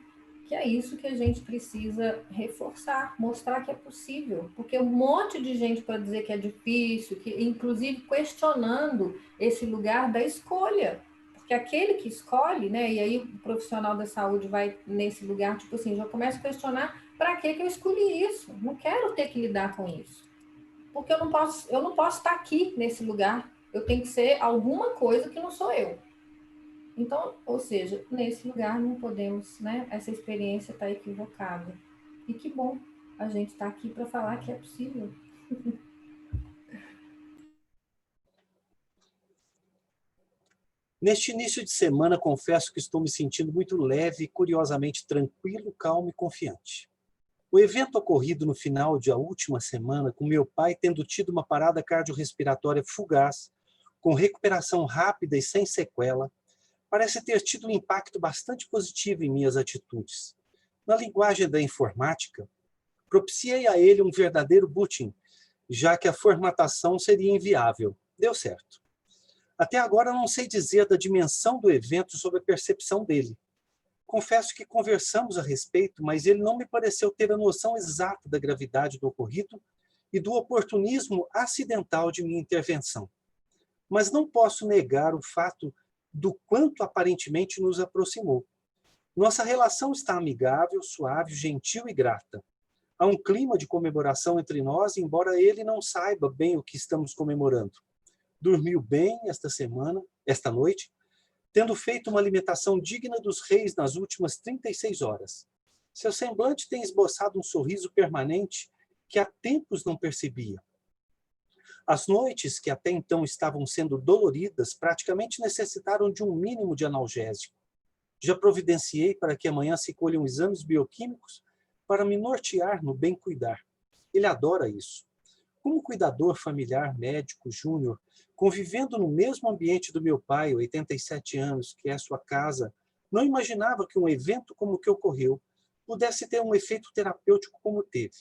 Que é isso que a gente precisa reforçar, mostrar que é possível, porque um monte de gente para dizer que é difícil, que inclusive questionando esse lugar da escolha, porque aquele que escolhe, né? E aí o profissional da saúde vai nesse lugar, tipo assim, já começa a questionar: para que eu escolhi isso? Não quero ter que lidar com isso, porque eu não posso estar aqui nesse lugar. Eu tenho que ser alguma coisa que não sou eu. Então, ou seja, nesse lugar não podemos, né? Essa experiência está equivocada. E que bom, a gente está aqui para falar que é possível. Neste início de semana, confesso que estou me sentindo muito leve e curiosamente tranquilo, calmo e confiante. O evento ocorrido no final da última semana, com meu pai tendo tido uma parada cardiorrespiratória fugaz, com recuperação rápida e sem sequela, parece ter tido um impacto bastante positivo em minhas atitudes. Na linguagem da informática, propiciei a ele um verdadeiro booting, já que a formatação seria inviável. Deu certo. Até agora não sei dizer da dimensão do evento sob a percepção dele. Confesso que conversamos a respeito, mas ele não me pareceu ter a noção exata da gravidade do ocorrido e do oportunismo acidental de minha intervenção. Mas não posso negar o fato do quanto aparentemente nos aproximou. Nossa relação está amigável, suave, gentil e grata. Há um clima de comemoração entre nós, embora ele não saiba bem o que estamos comemorando. Dormiu bem esta noite, tendo feito uma alimentação digna dos reis nas últimas 36 horas. Seu semblante tem esboçado um sorriso permanente que há tempos não percebia. As noites, que até então estavam sendo doloridas, praticamente necessitaram de um mínimo de analgésico. Já providenciei para que amanhã se colham exames bioquímicos para me nortear no bem cuidar. Ele adora isso. Como cuidador familiar, médico, júnior, convivendo no mesmo ambiente do meu pai, 87 anos, que é sua casa, não imaginava que um evento como o que ocorreu pudesse ter um efeito terapêutico como teve.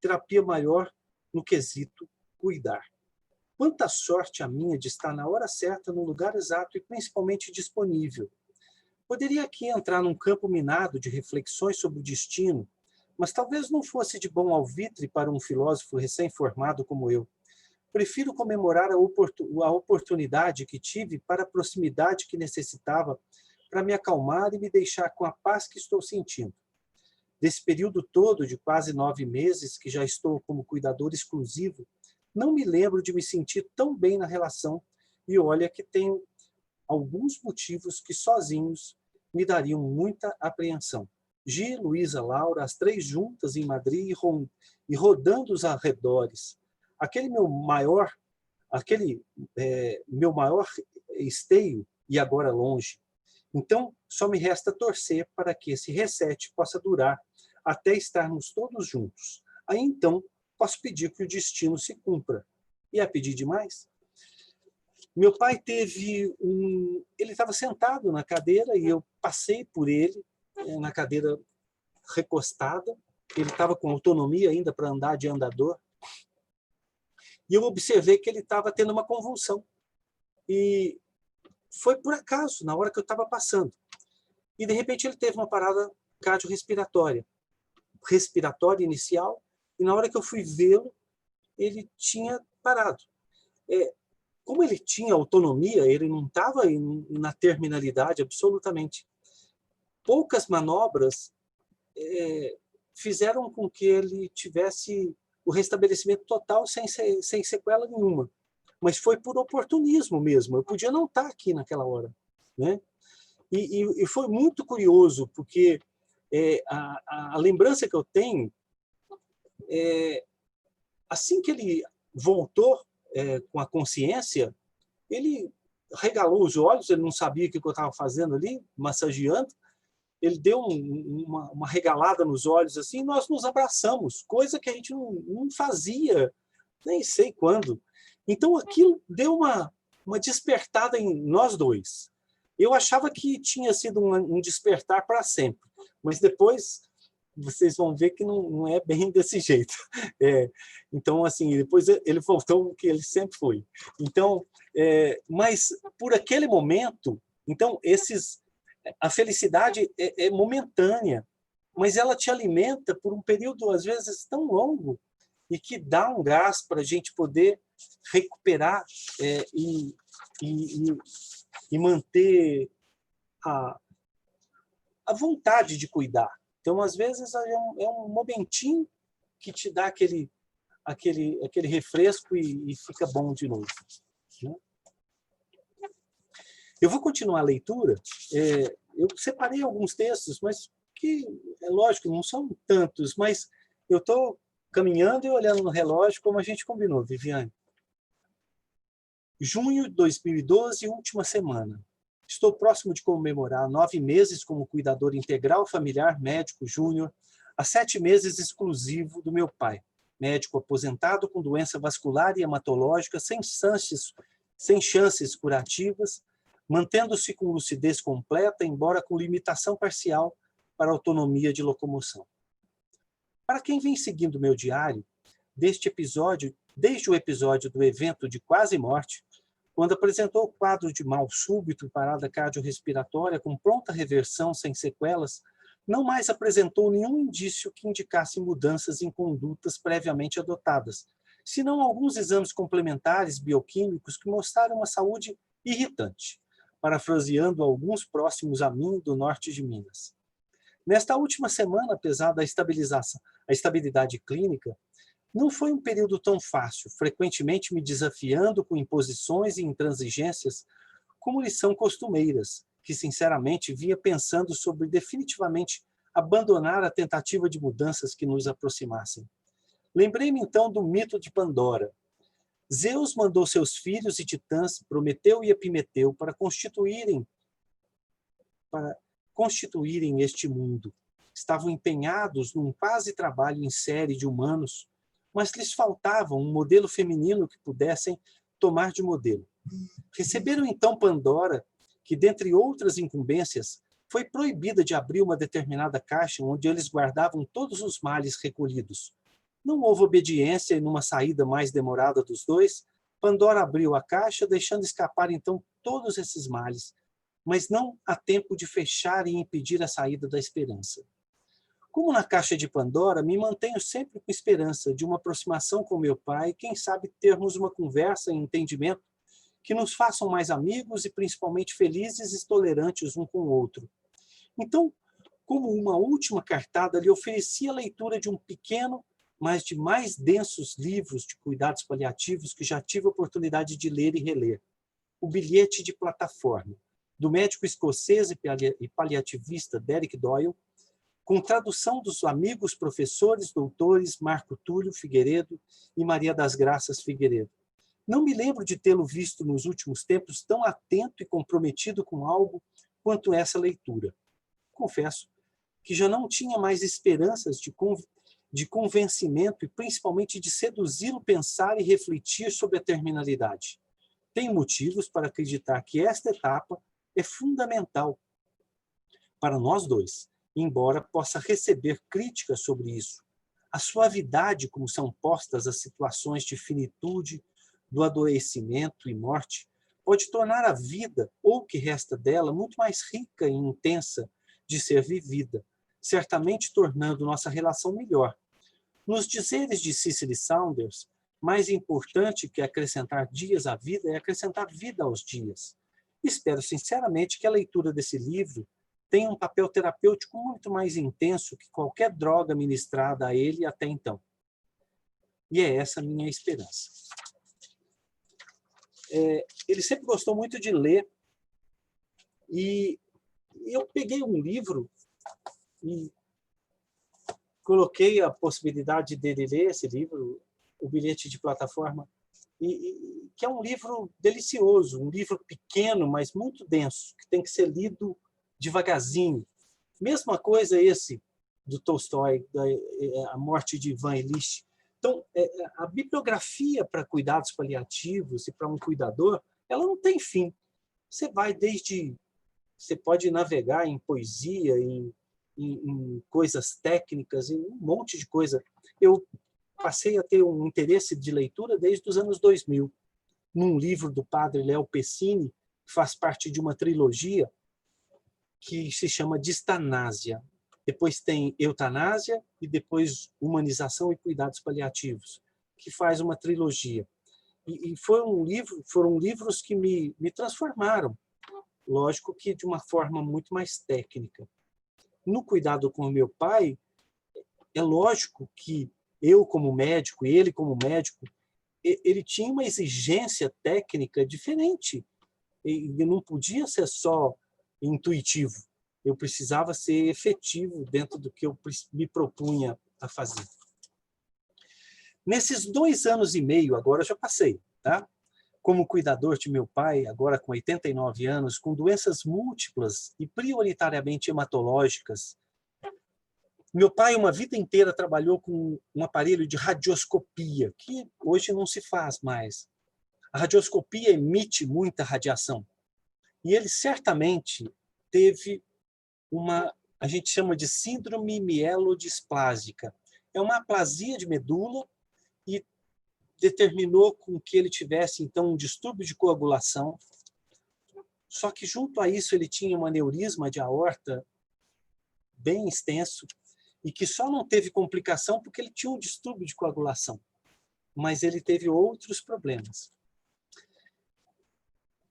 Terapia maior no quesito cuidar. Quanta sorte a minha de estar na hora certa, no lugar exato e principalmente disponível. Poderia aqui entrar num campo minado de reflexões sobre o destino, mas talvez não fosse de bom alvitre para um filósofo recém-formado como eu. Prefiro comemorar a oportunidade que tive para a proximidade que necessitava para me acalmar e me deixar com a paz que estou sentindo. Desse período todo de quase 9 meses que já estou como cuidador exclusivo, não me lembro de me sentir tão bem na relação e olha que tenho alguns motivos que sozinhos me dariam muita apreensão. Gi, Luísa, Laura, as 3 juntas em Madrid e rodando os arredores. Aquele meu maior esteio, e agora longe. Então, só me resta torcer para que esse reset possa durar até estarmos todos juntos. Aí, então, posso pedir que o destino se cumpra. E é pedir demais? Meu pai teve Ele estava sentado na cadeira e eu passei por ele na cadeira recostada. Ele estava com autonomia ainda para andar de andador. E eu observei que ele estava tendo uma convulsão. E foi por acaso, na hora que eu estava passando. E, de repente, ele teve uma parada cardiorrespiratória. Respiratória inicial. E, na hora que eu fui vê-lo, ele tinha parado. Como ele tinha autonomia, ele não estava na terminalidade absolutamente. Poucas manobras fizeram com que ele tivesse o restabelecimento total sem sequela nenhuma. Mas foi por oportunismo mesmo. Eu podia não estar aqui naquela hora, né? E foi muito curioso, porque a lembrança que eu tenho, assim que ele voltou com a consciência, ele regalou os olhos, ele não sabia o que eu estava fazendo ali, massageando, ele deu uma regalada nos olhos, assim, e nós nos abraçamos, coisa que a gente não fazia, nem sei quando. Então, aquilo deu uma despertada em nós dois. Eu achava que tinha sido um despertar para sempre, mas depois vocês vão ver que não é bem desse jeito. Então, assim, depois ele voltou o que ele sempre foi. Então, mas por aquele momento, então, a felicidade é momentânea, mas ela te alimenta por um período, às vezes, tão longo, e que dá um gás para a gente poder recuperar e manter a vontade de cuidar. Então, às vezes, é um momentinho que te dá aquele refresco e fica bom de novo, né? Eu vou continuar a leitura. Eu separei alguns textos, mas que, é lógico, não são tantos, mas eu estou caminhando e olhando no relógio, como a gente combinou, Viviane. Junho de 2012, última semana. Estou próximo de comemorar 9 meses como cuidador integral familiar médico júnior, a 7 meses exclusivo do meu pai, médico aposentado com doença vascular e hematológica sem chances curativas, mantendo-se com lucidez completa, embora com limitação parcial para autonomia de locomoção. Para quem vem seguindo meu diário, desde o episódio do evento de quase morte, quando apresentou o quadro de mal súbito e parada cardiorrespiratória com pronta reversão sem sequelas, não mais apresentou nenhum indício que indicasse mudanças em condutas previamente adotadas, senão alguns exames complementares bioquímicos que mostraram uma saúde irritante, parafraseando alguns próximos a mim do norte de Minas. Nesta última semana, apesar da estabilidade clínica, não foi um período tão fácil, frequentemente me desafiando com imposições e intransigências como lhes são costumeiras, que sinceramente vinha pensando sobre definitivamente abandonar a tentativa de mudanças que nos aproximassem. Lembrei-me então do mito de Pandora. Zeus mandou seus filhos e titãs, Prometeu e Epimeteu, para constituírem este mundo. Estavam empenhados num quase trabalho em série de humanos, mas lhes faltava um modelo feminino que pudessem tomar de modelo. Receberam então Pandora, que, dentre outras incumbências, foi proibida de abrir uma determinada caixa onde eles guardavam todos os males recolhidos. Não houve obediência e, numa saída mais demorada dos dois, Pandora abriu a caixa, deixando escapar então todos esses males, mas não há tempo de fechar e impedir a saída da esperança. Como na caixa de Pandora, me mantenho sempre com esperança de uma aproximação com meu pai, quem sabe termos uma conversa e entendimento que nos façam mais amigos e principalmente felizes e tolerantes um com o outro. Então, como uma última cartada, lhe ofereci a leitura de um pequeno, mas de mais densos livros de cuidados paliativos que já tive a oportunidade de ler e reler. O Bilhete de Plataforma, do médico escocês e paliativista Derek Doyle, com tradução dos amigos professores doutores Marco Túlio Figueiredo e Maria das Graças Figueiredo. Não me lembro de tê-lo visto nos últimos tempos tão atento e comprometido com algo quanto essa leitura. Confesso que já não tinha mais esperanças de convencimento e principalmente de seduzi-lo pensar e refletir sobre a terminalidade. Tenho motivos para acreditar que esta etapa é fundamental para nós dois, embora possa receber críticas sobre isso. A suavidade como são postas as situações de finitude, do adoecimento e morte, pode tornar a vida, ou o que resta dela, muito mais rica e intensa de ser vivida, certamente tornando nossa relação melhor. Nos dizeres de Cicely Saunders, mais importante que acrescentar dias à vida é acrescentar vida aos dias. Espero sinceramente que a leitura desse livro tenha um papel terapêutico muito mais intenso que qualquer droga ministrada a ele até então. E é essa a minha esperança. Ele sempre gostou muito de ler, e eu peguei um livro e coloquei a possibilidade dele ler esse livro, O Bilhete de Plataforma, que é um livro delicioso, um livro pequeno, mas muito denso, que tem que ser lido devagarzinho. Mesma coisa esse do Tolstói, A Morte de Ivan Ilitch. Então, a bibliografia para cuidados paliativos e para um cuidador, ela não tem fim. Você pode navegar em poesia, em coisas técnicas, em um monte de coisa. Eu passei a ter um interesse de leitura desde os anos 2000, num livro do padre Léo Pessini, que faz parte de uma trilogia que se chama Distanásia. Depois tem Eutanásia e depois Humanização e Cuidados Paliativos, que faz uma trilogia. E foram livros que me transformaram, lógico que de uma forma muito mais técnica. No cuidado com o meu pai, é lógico que eu como médico e ele como médico, ele tinha uma exigência técnica diferente. E não podia ser só intuitivo. Eu precisava ser efetivo dentro do que eu me propunha a fazer. Nesses 2 anos e meio, agora eu já passei, tá? Como cuidador de meu pai, agora com 89 anos, com doenças múltiplas e prioritariamente hematológicas. Meu pai, uma vida inteira, trabalhou com um aparelho de radioscopia, que hoje não se faz mais. A radioscopia emite muita radiação. E ele certamente teve a gente chama de síndrome mielodisplásica. É uma aplasia de medula e determinou com que ele tivesse, então, um distúrbio de coagulação. Só que, junto a isso, ele tinha um aneurisma de aorta bem extenso e que só não teve complicação porque ele tinha um distúrbio de coagulação. Mas ele teve outros problemas.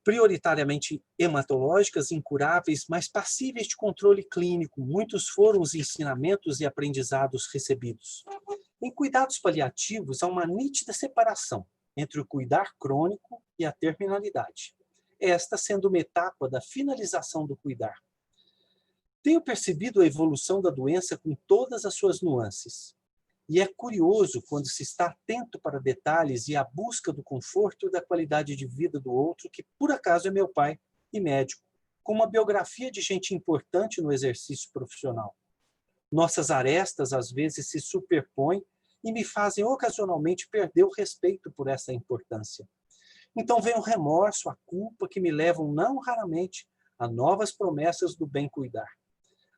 Prioritariamente hematológicas, incuráveis, mas passíveis de controle clínico. Muitos foram os ensinamentos e aprendizados recebidos. Em cuidados paliativos, há uma nítida separação entre o cuidar crônico e a terminalidade, esta sendo uma etapa da finalização do cuidar. Tenho percebido a evolução da doença com todas as suas nuances. E é curioso quando se está atento para detalhes e a busca do conforto e da qualidade de vida do outro, que por acaso é meu pai e médico, com uma biografia de gente importante no exercício profissional. Nossas arestas às vezes se superpõem e me fazem ocasionalmente perder o respeito por essa importância. Então vem o remorso, a culpa que me levam não raramente a novas promessas do bem cuidar.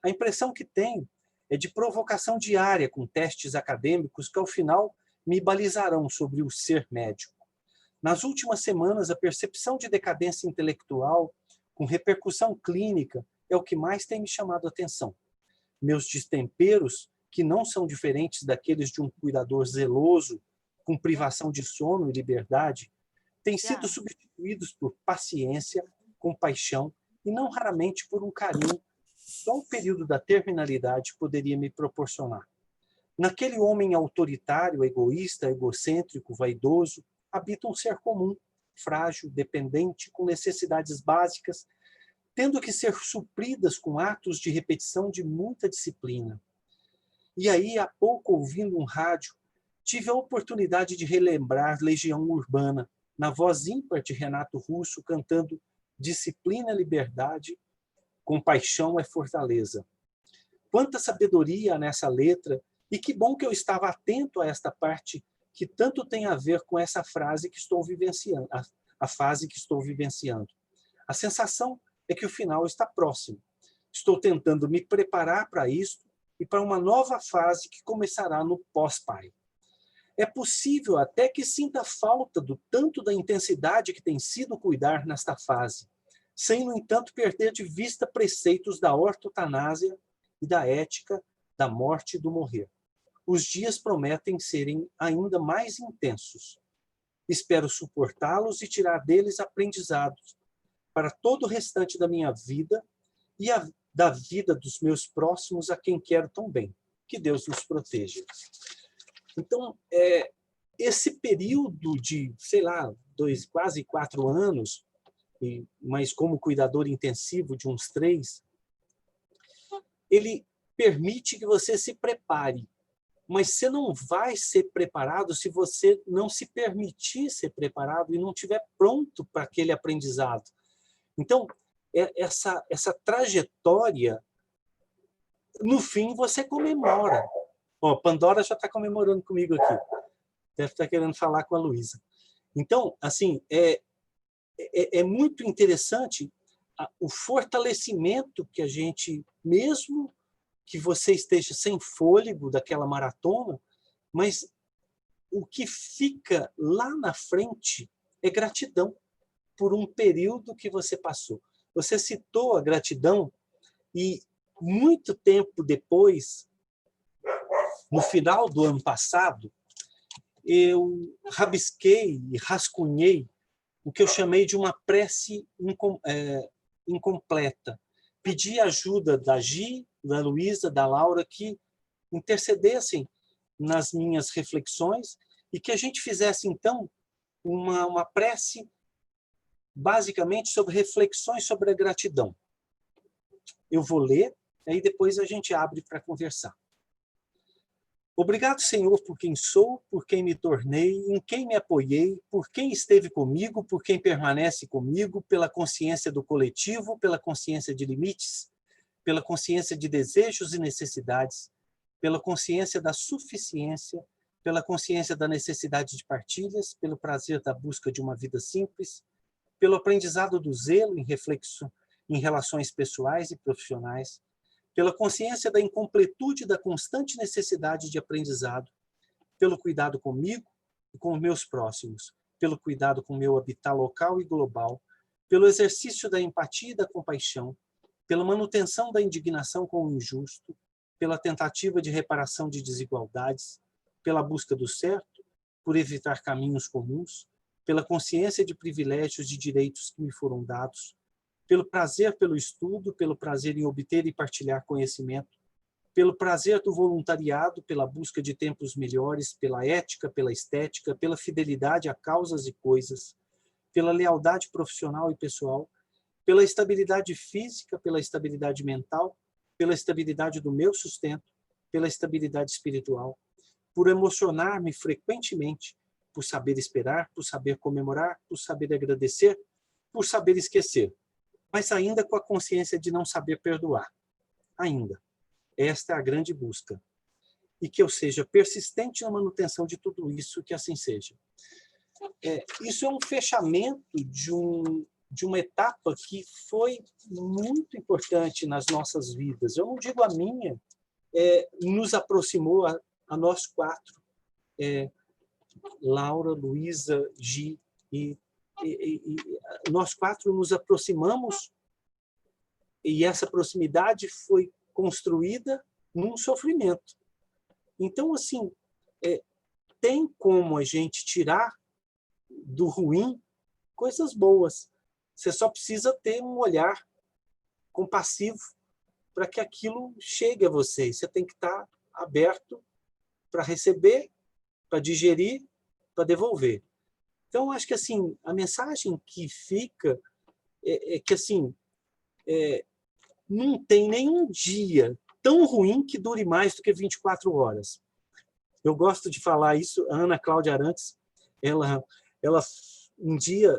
A impressão que tenho é de provocação diária com testes acadêmicos que, ao final, me balizarão sobre o ser médico. Nas últimas semanas, a percepção de decadência intelectual, com repercussão clínica, é o que mais tem me chamado a atenção. Meus destemperos, que não são diferentes daqueles de um cuidador zeloso, com privação de sono e liberdade, têm sido substituídos por paciência, compaixão e, não raramente, por um carinho só o período da terminalidade poderia me proporcionar. Naquele homem autoritário, egoísta, egocêntrico, vaidoso, habita um ser comum, frágil, dependente, com necessidades básicas, tendo que ser supridas com atos de repetição de muita disciplina. E aí, há pouco, ouvindo um rádio, tive a oportunidade de relembrar Legião Urbana, na voz ímpar de Renato Russo, cantando Disciplina, Liberdade, compaixão é fortaleza. Quanta sabedoria nessa letra, e que bom que eu estava atento a esta parte que tanto tem a ver com essa frase que estou vivenciando, a fase que estou vivenciando. A sensação é que o final está próximo. Estou tentando me preparar para isso e para uma nova fase que começará no pós-pai. É possível até que sinta falta do tanto da intensidade que tem sido cuidar nesta fase, sem, no entanto, perder de vista preceitos da ortotanásia e da ética da morte e do morrer. Os dias prometem serem ainda mais intensos. Espero suportá-los e tirar deles aprendizados para todo o restante da minha vida e da vida dos meus próximos a quem quero tão bem. Que Deus nos proteja. Então, esse período de, sei lá, quase 4 anos, mas como cuidador intensivo de uns 3, ele permite que você se prepare. Mas você não vai ser preparado se você não se permitir ser preparado e não estiver pronto para aquele aprendizado. Então, essa trajetória, no fim, você comemora. Ó, Pandora já está comemorando comigo aqui. Deve estar querendo falar com a Luísa. Então, assim, é muito interessante o fortalecimento que a gente, mesmo que você esteja sem fôlego daquela maratona, mas o que fica lá na frente é gratidão por um período que você passou. Você citou a gratidão e muito tempo depois, no final do ano passado, eu rabisquei e rascunhei o que eu chamei de uma prece incompleta. Pedi ajuda da Gi, da Luísa, da Laura, que intercedessem nas minhas reflexões e que a gente fizesse, então, uma prece basicamente sobre reflexões sobre a gratidão. Eu vou ler, aí depois a gente abre para conversar. Obrigado, Senhor, por quem sou, por quem me tornei, em quem me apoiei, por quem esteve comigo, por quem permanece comigo, pela consciência do coletivo, pela consciência de limites, pela consciência de desejos e necessidades, pela consciência da suficiência, pela consciência da necessidade de partilhas, pelo prazer da busca de uma vida simples, pelo aprendizado do zelo em reflexo em relações pessoais e profissionais, pela consciência da incompletude da constante necessidade de aprendizado, pelo cuidado comigo e com os meus próximos, pelo cuidado com o meu habitat local e global, pelo exercício da empatia e da compaixão, pela manutenção da indignação com o injusto, pela tentativa de reparação de desigualdades, pela busca do certo, por evitar caminhos comuns, pela consciência de privilégios e direitos que me foram dados, pelo prazer pelo estudo, pelo prazer em obter e partilhar conhecimento, pelo prazer do voluntariado, pela busca de tempos melhores, pela ética, pela estética, pela fidelidade a causas e coisas, pela lealdade profissional e pessoal, pela estabilidade física, pela estabilidade mental, pela estabilidade do meu sustento, pela estabilidade espiritual, por emocionar-me frequentemente, por saber esperar, por saber comemorar, por saber agradecer, por saber esquecer, mas ainda com a consciência de não saber perdoar. Ainda. Esta é a grande busca. E que eu seja persistente na manutenção de tudo isso, que assim seja. Isso é um fechamento de uma etapa que foi muito importante nas nossas vidas. Eu não digo a minha, nos aproximou a nós 4, Laura, Luísa, Gi, e nós 4 nos aproximamos, e essa proximidade foi construída num sofrimento. Então, assim, tem como a gente tirar do ruim coisas boas. Você só precisa ter um olhar compassivo para que aquilo chegue a você. Você tem que estar aberto para receber, para digerir, para devolver. Então, acho que assim, a mensagem que fica é que assim, não tem nenhum dia tão ruim que dure mais do que 24 horas. Eu gosto de falar isso. A Ana Cláudia Arantes, ela um dia,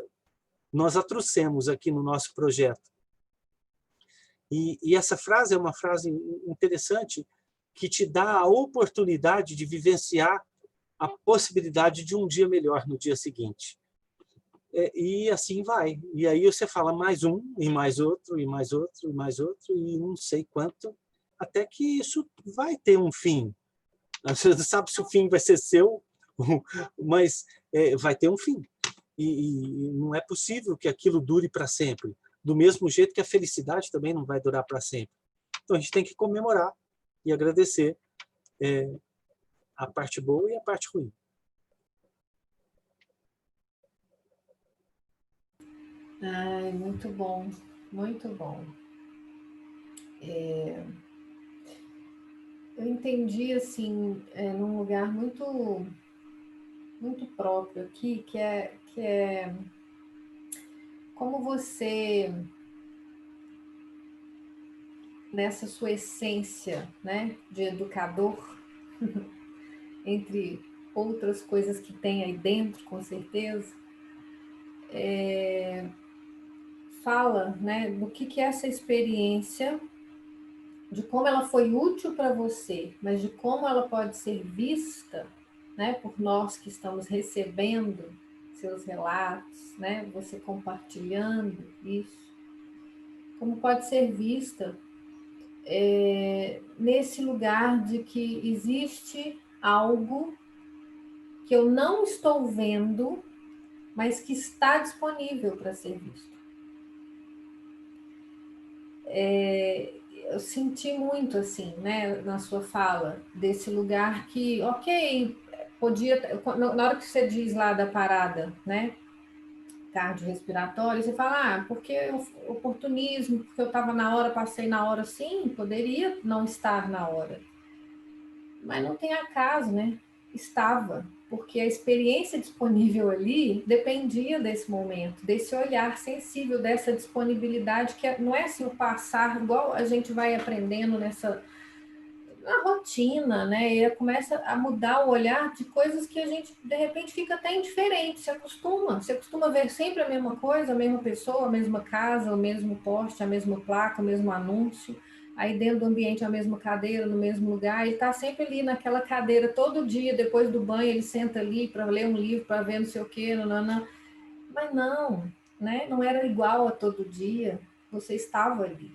nós a trouxemos aqui no nosso projeto. E essa frase é uma frase interessante que te dá a oportunidade de vivenciar a possibilidade de um dia melhor no dia seguinte. E assim vai. E aí você fala mais um, e mais outro, e mais outro, e mais outro, e não sei quanto, até que isso vai ter um fim. Você não sabe se o fim vai ser seu, mas vai ter um fim. E não é possível que aquilo dure para sempre. Do mesmo jeito que a felicidade também não vai durar para sempre. Então a gente tem que comemorar e agradecer a parte boa e a parte ruim. Ai, muito bom, muito bom. Eu entendi, assim, num lugar muito, muito próprio aqui, que é como você, nessa sua essência, né, de educador, entre outras coisas que tem aí dentro, com certeza, fala, né, do que é essa experiência, de como ela foi útil para você, mas de como ela pode ser vista, né, por nós que estamos recebendo seus relatos, né, você compartilhando isso, como pode ser vista nesse lugar de que existe algo que eu não estou vendo, mas que está disponível para ser visto. Eu senti muito assim, né, na sua fala, desse lugar que, ok, podia, na hora que você diz lá da parada, né, cardiorrespiratória, você fala, porque oportunismo, porque eu estava na hora, passei na hora, sim, poderia não estar na hora. Mas não tem acaso, né? Estava, porque a experiência disponível ali dependia desse momento, desse olhar sensível, dessa disponibilidade, que não é assim o passar, igual a gente vai aprendendo na rotina, né? E começa a mudar o olhar de coisas que a gente, de repente, fica até indiferente, se acostuma a ver sempre a mesma coisa, a mesma pessoa, a mesma casa, o mesmo poste, a mesma placa, o mesmo anúncio, aí dentro do ambiente a mesma cadeira, no mesmo lugar, ele está sempre ali naquela cadeira, todo dia, depois do banho, ele senta ali para ler um livro, para ver não sei o quê, nanana. Mas não, né? Não era igual a todo dia, você estava ali.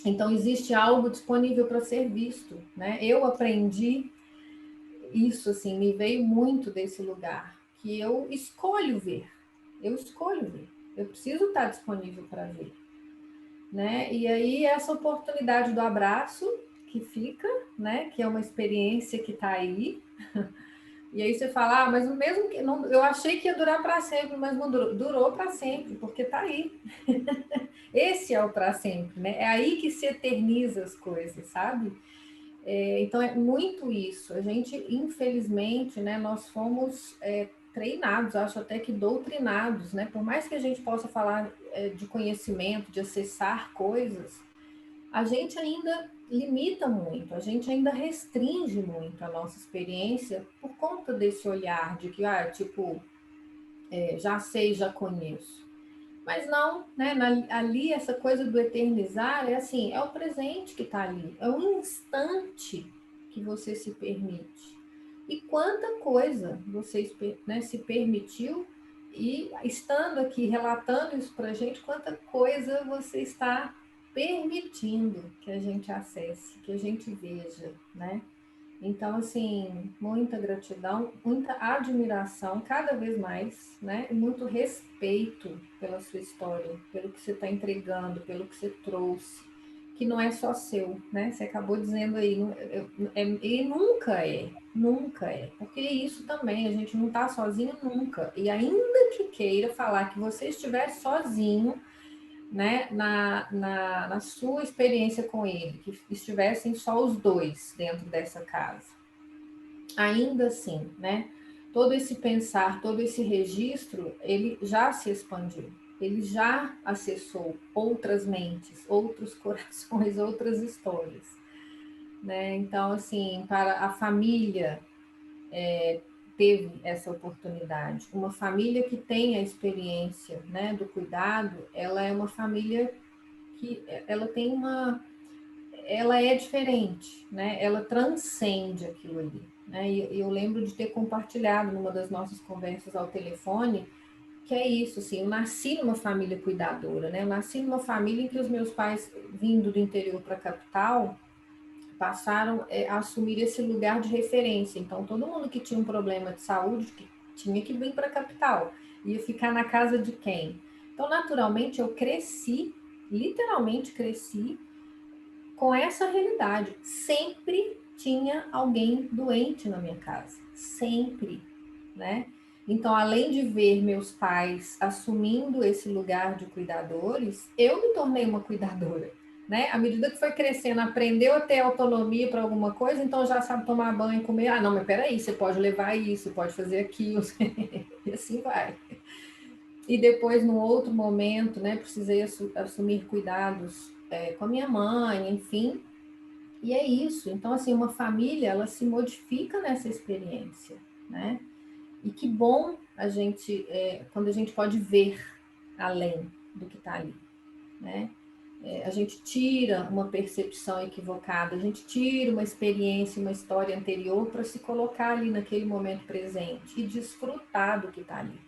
Então, existe algo disponível para ser visto, né? Eu aprendi isso, assim, me veio muito desse lugar, que eu escolho ver, eu preciso estar disponível para ver, né? E aí, essa oportunidade do abraço que fica, né? Que é uma experiência que está aí. E aí você fala, mas o mesmo que não, eu achei que ia durar para sempre, mas não durou para sempre, porque está aí. Esse é o para sempre, né? É aí que se eterniza as coisas, sabe? Então é muito isso. A gente, infelizmente, né, nós fomos treinados, acho até que doutrinados, né? Por mais que a gente possa falar de conhecimento, de acessar coisas, a gente ainda limita muito, a gente ainda restringe muito a nossa experiência por conta desse olhar de que, já sei, já conheço. Mas não, né? Ali essa coisa do eternizar é assim, é o presente que está ali, é um instante que você se permite. E quanta coisa você, né, se permitiu, e estando aqui relatando isso para a gente, quanta coisa você está permitindo que a gente acesse, que a gente veja, né? Então, assim, muita gratidão, muita admiração, cada vez mais, né? E muito respeito pela sua história, pelo que você está entregando, pelo que você trouxe, que não é só seu, né? Você acabou dizendo aí, e nunca é, porque isso também, a gente não está sozinho nunca. E ainda que queira falar que você estiver sozinho, né, na sua experiência com ele, que estivessem só os dois dentro dessa casa. Ainda assim, né, todo esse pensar, todo esse registro, ele já se expandiu, ele já acessou outras mentes, outros corações, outras histórias, né? Então, assim, para a família teve essa oportunidade. Uma família que tem a experiência, né, do cuidado, ela é uma família que ela tem ela é diferente, né? Ela transcende aquilo ali, né? E eu lembro de ter compartilhado numa das nossas conversas ao telefone que é isso, assim, eu nasci numa família cuidadora, né? Eu nasci numa família em que os meus pais, vindo do interior para a capital, passaram a assumir esse lugar de referência. Então, todo mundo que tinha um problema de saúde que tinha que vir para a capital, ia ficar na casa de quem? Então, naturalmente, eu cresci, literalmente cresci, com essa realidade. Sempre tinha alguém doente na minha casa, sempre, né? Então, além de ver meus pais assumindo esse lugar de cuidadores, eu me tornei uma cuidadora, né? À medida que foi crescendo, aprendeu a ter autonomia para alguma coisa, então já sabe tomar banho, comer. Ah, não, mas peraí, você pode levar isso, pode fazer aquilo, e assim vai. E depois, num outro momento, né, precisei assumir cuidados com a minha mãe, enfim. E é isso. Então, assim, uma família, ela se modifica nessa experiência, né? E que bom a gente, quando a gente pode ver além do que está ali, né? A gente tira uma percepção equivocada, a gente tira uma experiência, uma história anterior para se colocar ali naquele momento presente e desfrutar do que está ali.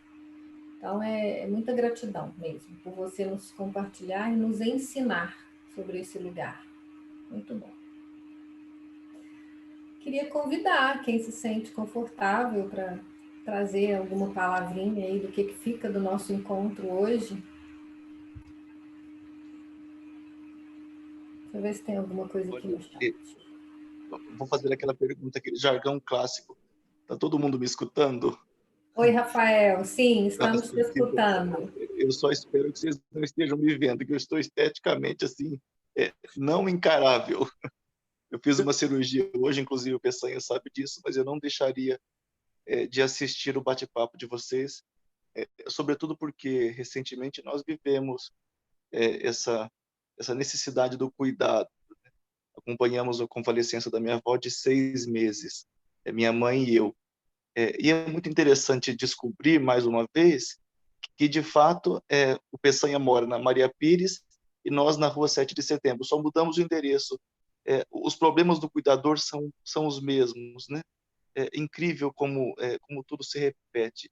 Então, é muita gratidão mesmo por você nos compartilhar e nos ensinar sobre esse lugar. Muito bom. Queria convidar quem se sente confortável para trazer alguma palavrinha aí do que fica do nosso encontro hoje. Deixa eu ver se tem alguma coisa aqui no chat. Vou fazer aquela pergunta, aquele jargão clássico. Está todo mundo me escutando? Oi, Rafael. Sim, estamos te escutando. Eu só espero que vocês não estejam me vendo, que eu estou esteticamente assim, não encarável. Eu fiz uma cirurgia hoje, inclusive o Peçanha sabe disso, mas eu não deixaria de assistir o bate-papo de vocês, sobretudo porque recentemente nós vivemos essa necessidade do cuidado. Acompanhamos a convalescença da minha avó de 6 meses, minha mãe e eu. E é muito interessante descobrir, mais uma vez, que, de fato, o Peçanha mora na Maria Pires e nós na Rua 7 de Setembro. Só mudamos o endereço. Os problemas do cuidador são os mesmos, né? É incrível como tudo se repete,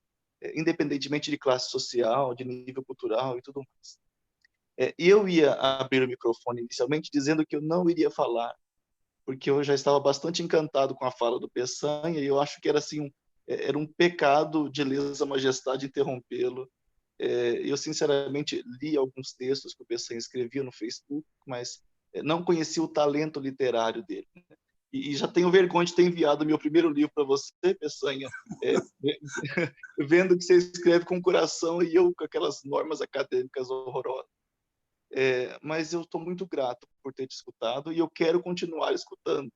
independentemente de classe social, de nível cultural e tudo mais. E eu ia abrir o microfone inicialmente dizendo que eu não iria falar, porque eu já estava bastante encantado com a fala do Peçanha e eu acho que era assim era um pecado de lesa majestade interrompê-lo. Eu sinceramente li alguns textos que o Peçanha escrevia no Facebook, mas não conhecia o talento literário dele. E já tenho vergonha de ter enviado meu primeiro livro para você, Peçanha, vendo que você escreve com coração e eu com aquelas normas acadêmicas horrorosas. Mas eu estou muito grato por ter te escutado e eu quero continuar escutando.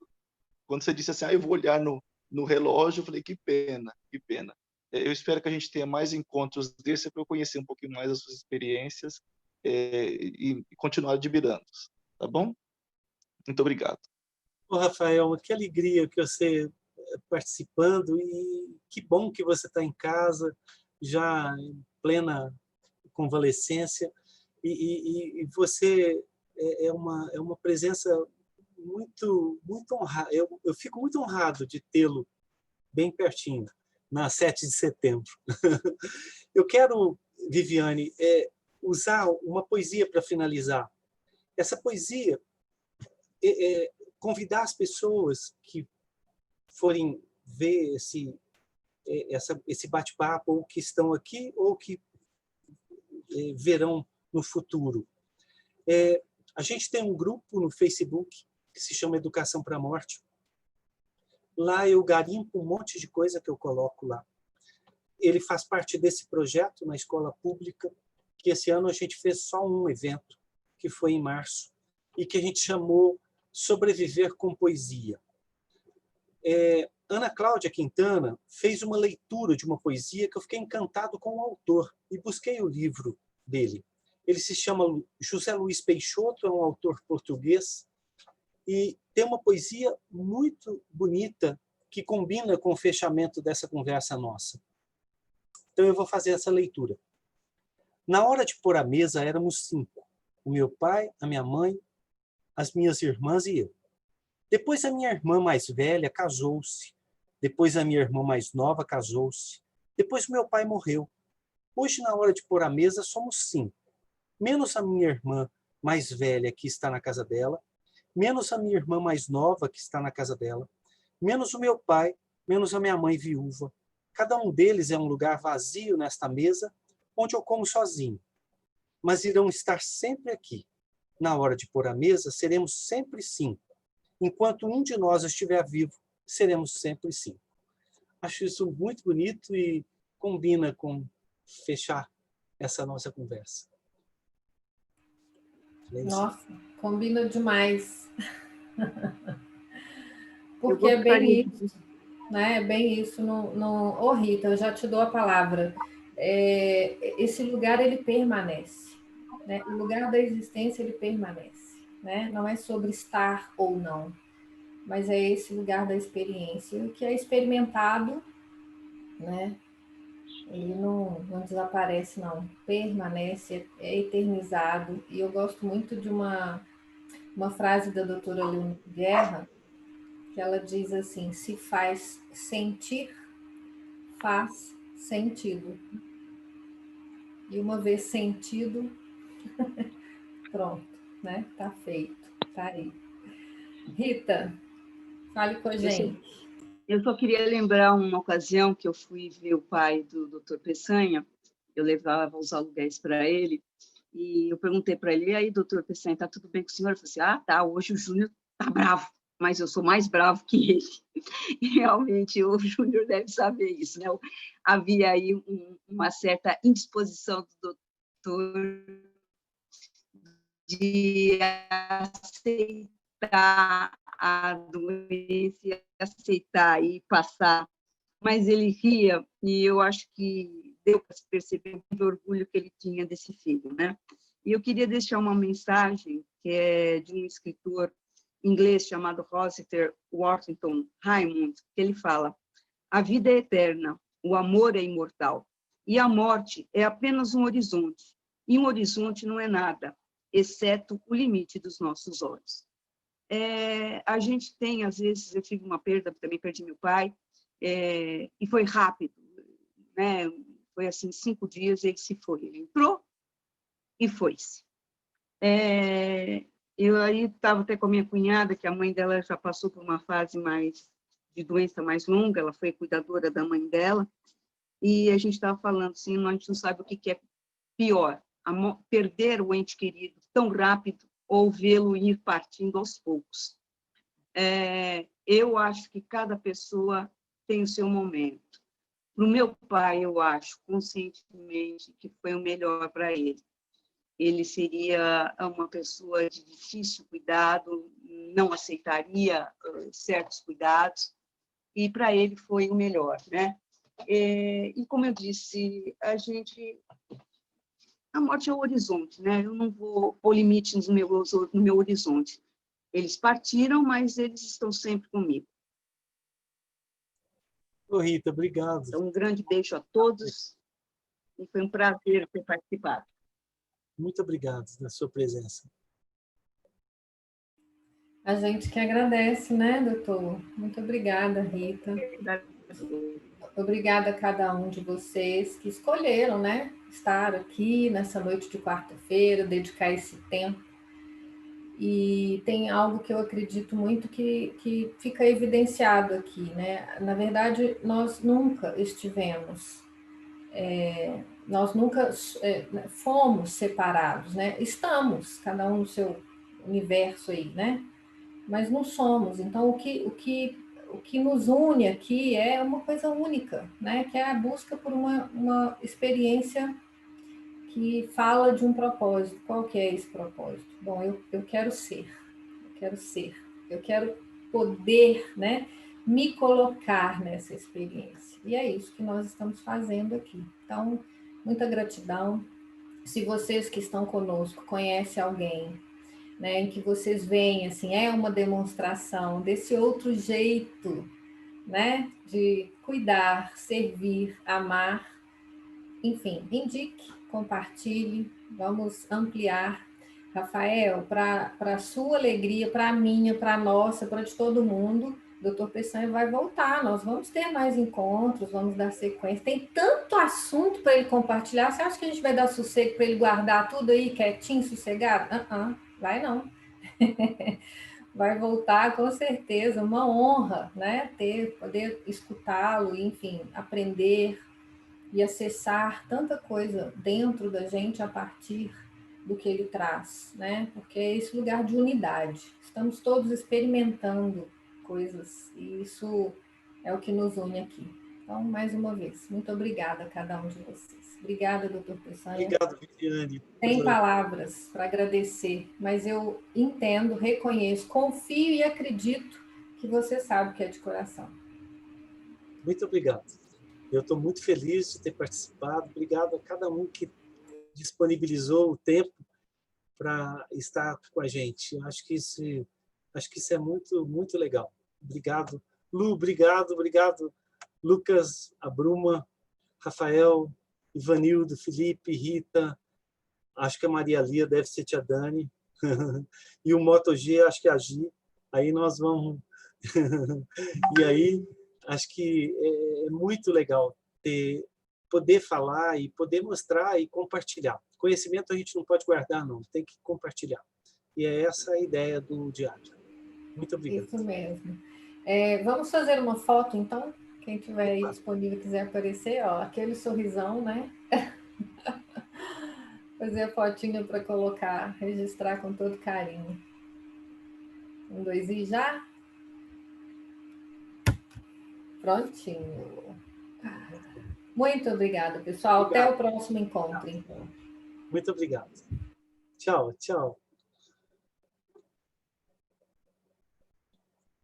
Quando você disse assim, eu vou olhar no relógio, eu falei, que pena, que pena. Eu espero que a gente tenha mais encontros desse para eu conhecer um pouquinho mais as suas experiências e continuar admirando. Tá bom? Muito obrigado. Ô, Rafael, que alegria que você participando e que bom que você está em casa, já em plena convalescência e você é uma presença muito honrada. Eu fico muito honrado de tê-lo bem pertinho, na 7 de setembro. Eu quero, Viviane, usar uma poesia para finalizar. Essa poesia convidar as pessoas que forem ver esse bate-papo, ou que estão aqui, ou que verão no futuro. A gente tem um grupo no Facebook que se chama Educação para a Morte. Lá eu garimpo um monte de coisa que eu coloco lá. Ele faz parte desse projeto na escola pública, que esse ano a gente fez só um evento, que foi em março, e que a gente chamou Sobreviver com Poesia. Ana Cláudia Quintana fez uma leitura de uma poesia que eu fiquei encantado com o autor e busquei o livro dele. Ele se chama José Luiz Peixoto, é um autor português, e tem uma poesia muito bonita que combina com o fechamento dessa conversa nossa. Então eu vou fazer essa leitura. Na hora de pôr a mesa, éramos 5. o meu pai, a minha mãe, as minhas irmãs e eu. Depois a minha irmã mais velha casou-se. Depois a minha irmã mais nova casou-se. Depois meu pai morreu. Hoje, na hora de pôr a mesa, somos 5. Menos a minha irmã mais velha, que está na casa dela. Menos a minha irmã mais nova, que está na casa dela. Menos o meu pai, menos a minha mãe viúva. Cada um deles é um lugar vazio nesta mesa, onde eu como sozinho. Mas irão estar sempre aqui. Na hora de pôr a mesa, seremos sempre 5. Enquanto um de nós estiver vivo, seremos sempre 5. Acho isso muito bonito e combina com fechar essa nossa conversa. Nossa, combina demais. Porque é bem isso, né? É bem isso. Ô, Rita, eu já te dou a palavra. Esse lugar, ele permanece. Né? O lugar da existência, ele permanece. Né? Não é sobre estar ou não, mas é esse lugar da experiência. O que é experimentado, né? Ele não desaparece, não. Permanece, é eternizado. E eu gosto muito de uma frase da doutora Leonor Guerra, que ela diz assim: se faz sentir, faz sentido. E uma vez sentido, pronto, né? Tá feito, tá aí. Rita, fale com a gente. Eu só queria lembrar uma ocasião que eu fui ver o pai do Dr. Peçanha, eu levava os aluguéis para ele, e eu perguntei para ele: e aí, doutor Peçanha, tá tudo bem com o senhor? Ele falou assim: ah, tá, hoje o Júnior tá bravo, mas eu sou mais bravo que ele. E realmente o Júnior deve saber isso, né? Havia aí uma certa indisposição do doutor de aceitar a doença, aceitar e passar, mas ele ria, e eu acho que deu para se perceber o orgulho que ele tinha desse filho, né? E eu queria deixar uma mensagem que é de um escritor inglês chamado Rossiter Worthington Raymond, que ele fala: a vida é eterna, o amor é imortal, e a morte é apenas um horizonte, e um horizonte não é nada, exceto o limite dos nossos olhos. A gente tem, às vezes, eu tive uma perda, também perdi meu pai, e foi rápido, né? Foi assim, 5 dias, ele se foi. Ele entrou e foi-se. Eu aí estava até com a minha cunhada, que a mãe dela já passou por uma fase de doença mais longa, ela foi cuidadora da mãe dela, e a gente estava falando assim, a gente não sabe o que é pior, perder o ente querido tão rápido ou vê-lo ir partindo aos poucos. Eu acho que cada pessoa tem o seu momento. Para o meu pai, eu acho, conscientemente, que foi o melhor para ele. Ele seria uma pessoa de difícil cuidado, não aceitaria certos cuidados, e para ele foi o melhor, né? E como eu disse, a morte é o horizonte, né? Eu não vou pôr limites no meu horizonte. Eles partiram, mas eles estão sempre comigo. Ô, Rita, obrigado. Então, um grande beijo a todos e foi um prazer ter participado. Muito obrigado na sua presença. A gente que agradece, né, doutor? Muito obrigada, Rita. Obrigada a cada um de vocês que escolheram, né, estar aqui nessa noite de quarta-feira, dedicar esse tempo. E tem algo que eu acredito muito que fica evidenciado aqui, né? Na verdade, nós nunca estivemos, nós nunca fomos separados, né? Estamos, cada um no seu universo aí, né? Mas não somos. Então, o que nos une aqui é uma coisa única, né? Que é a busca por uma experiência que fala de um propósito. Qual que é esse propósito? Bom, eu quero ser, eu quero poder, né, me colocar nessa experiência. E é isso que nós estamos fazendo aqui. Então, muita gratidão. Se vocês que estão conosco conhecem alguém, né, em que vocês veem, assim, é uma demonstração desse outro jeito, né, de cuidar, servir, amar, enfim, indique, compartilhe, vamos ampliar Rafael, para a sua alegria, para a minha, para a nossa, para de todo mundo, o Dr. Peçanha vai voltar. Nós vamos ter mais encontros, vamos dar sequência. Tem tanto assunto para ele compartilhar. Você acha que a gente vai dar sossego para ele guardar tudo aí quietinho, sossegado? Vai não. Vai voltar com certeza. Uma honra, né? Poder escutá-lo, enfim, aprender e acessar tanta coisa dentro da gente a partir do que ele traz, né? Porque é esse lugar de unidade. Estamos todos experimentando coisas e isso é o que nos une aqui. Então, mais uma vez, muito obrigada a cada um de vocês. Obrigada, doutor Peçanha. Obrigado, Viviane. Sem palavras para agradecer, mas eu entendo, reconheço, confio e acredito que você sabe o que é de coração. Muito obrigado. Eu estou muito feliz de ter participado. Obrigado a cada um que disponibilizou o tempo para estar com a gente. Acho que isso é muito, muito legal. Obrigado, Lu, obrigado, Lucas, a Bruma, Rafael, Ivanildo, Felipe, Rita, acho que a Maria Lia deve ser tia Dani, e o Moto G, acho que é a Gi. Aí nós vamos... E aí, acho que é muito legal poder falar e poder mostrar e compartilhar. Conhecimento a gente não pode guardar, não. Tem que compartilhar. E é essa a ideia do diário. Muito obrigado. Isso mesmo. Vamos fazer uma foto, então? Quem tiver aí disponível quiser aparecer, ó, aquele sorrisão, né? Fazer a fotinha para colocar, registrar com todo carinho. 1, 2 e já? Prontinho. Muito obrigada, pessoal. Obrigado. Até o próximo encontro. Muito obrigado. Tchau, tchau.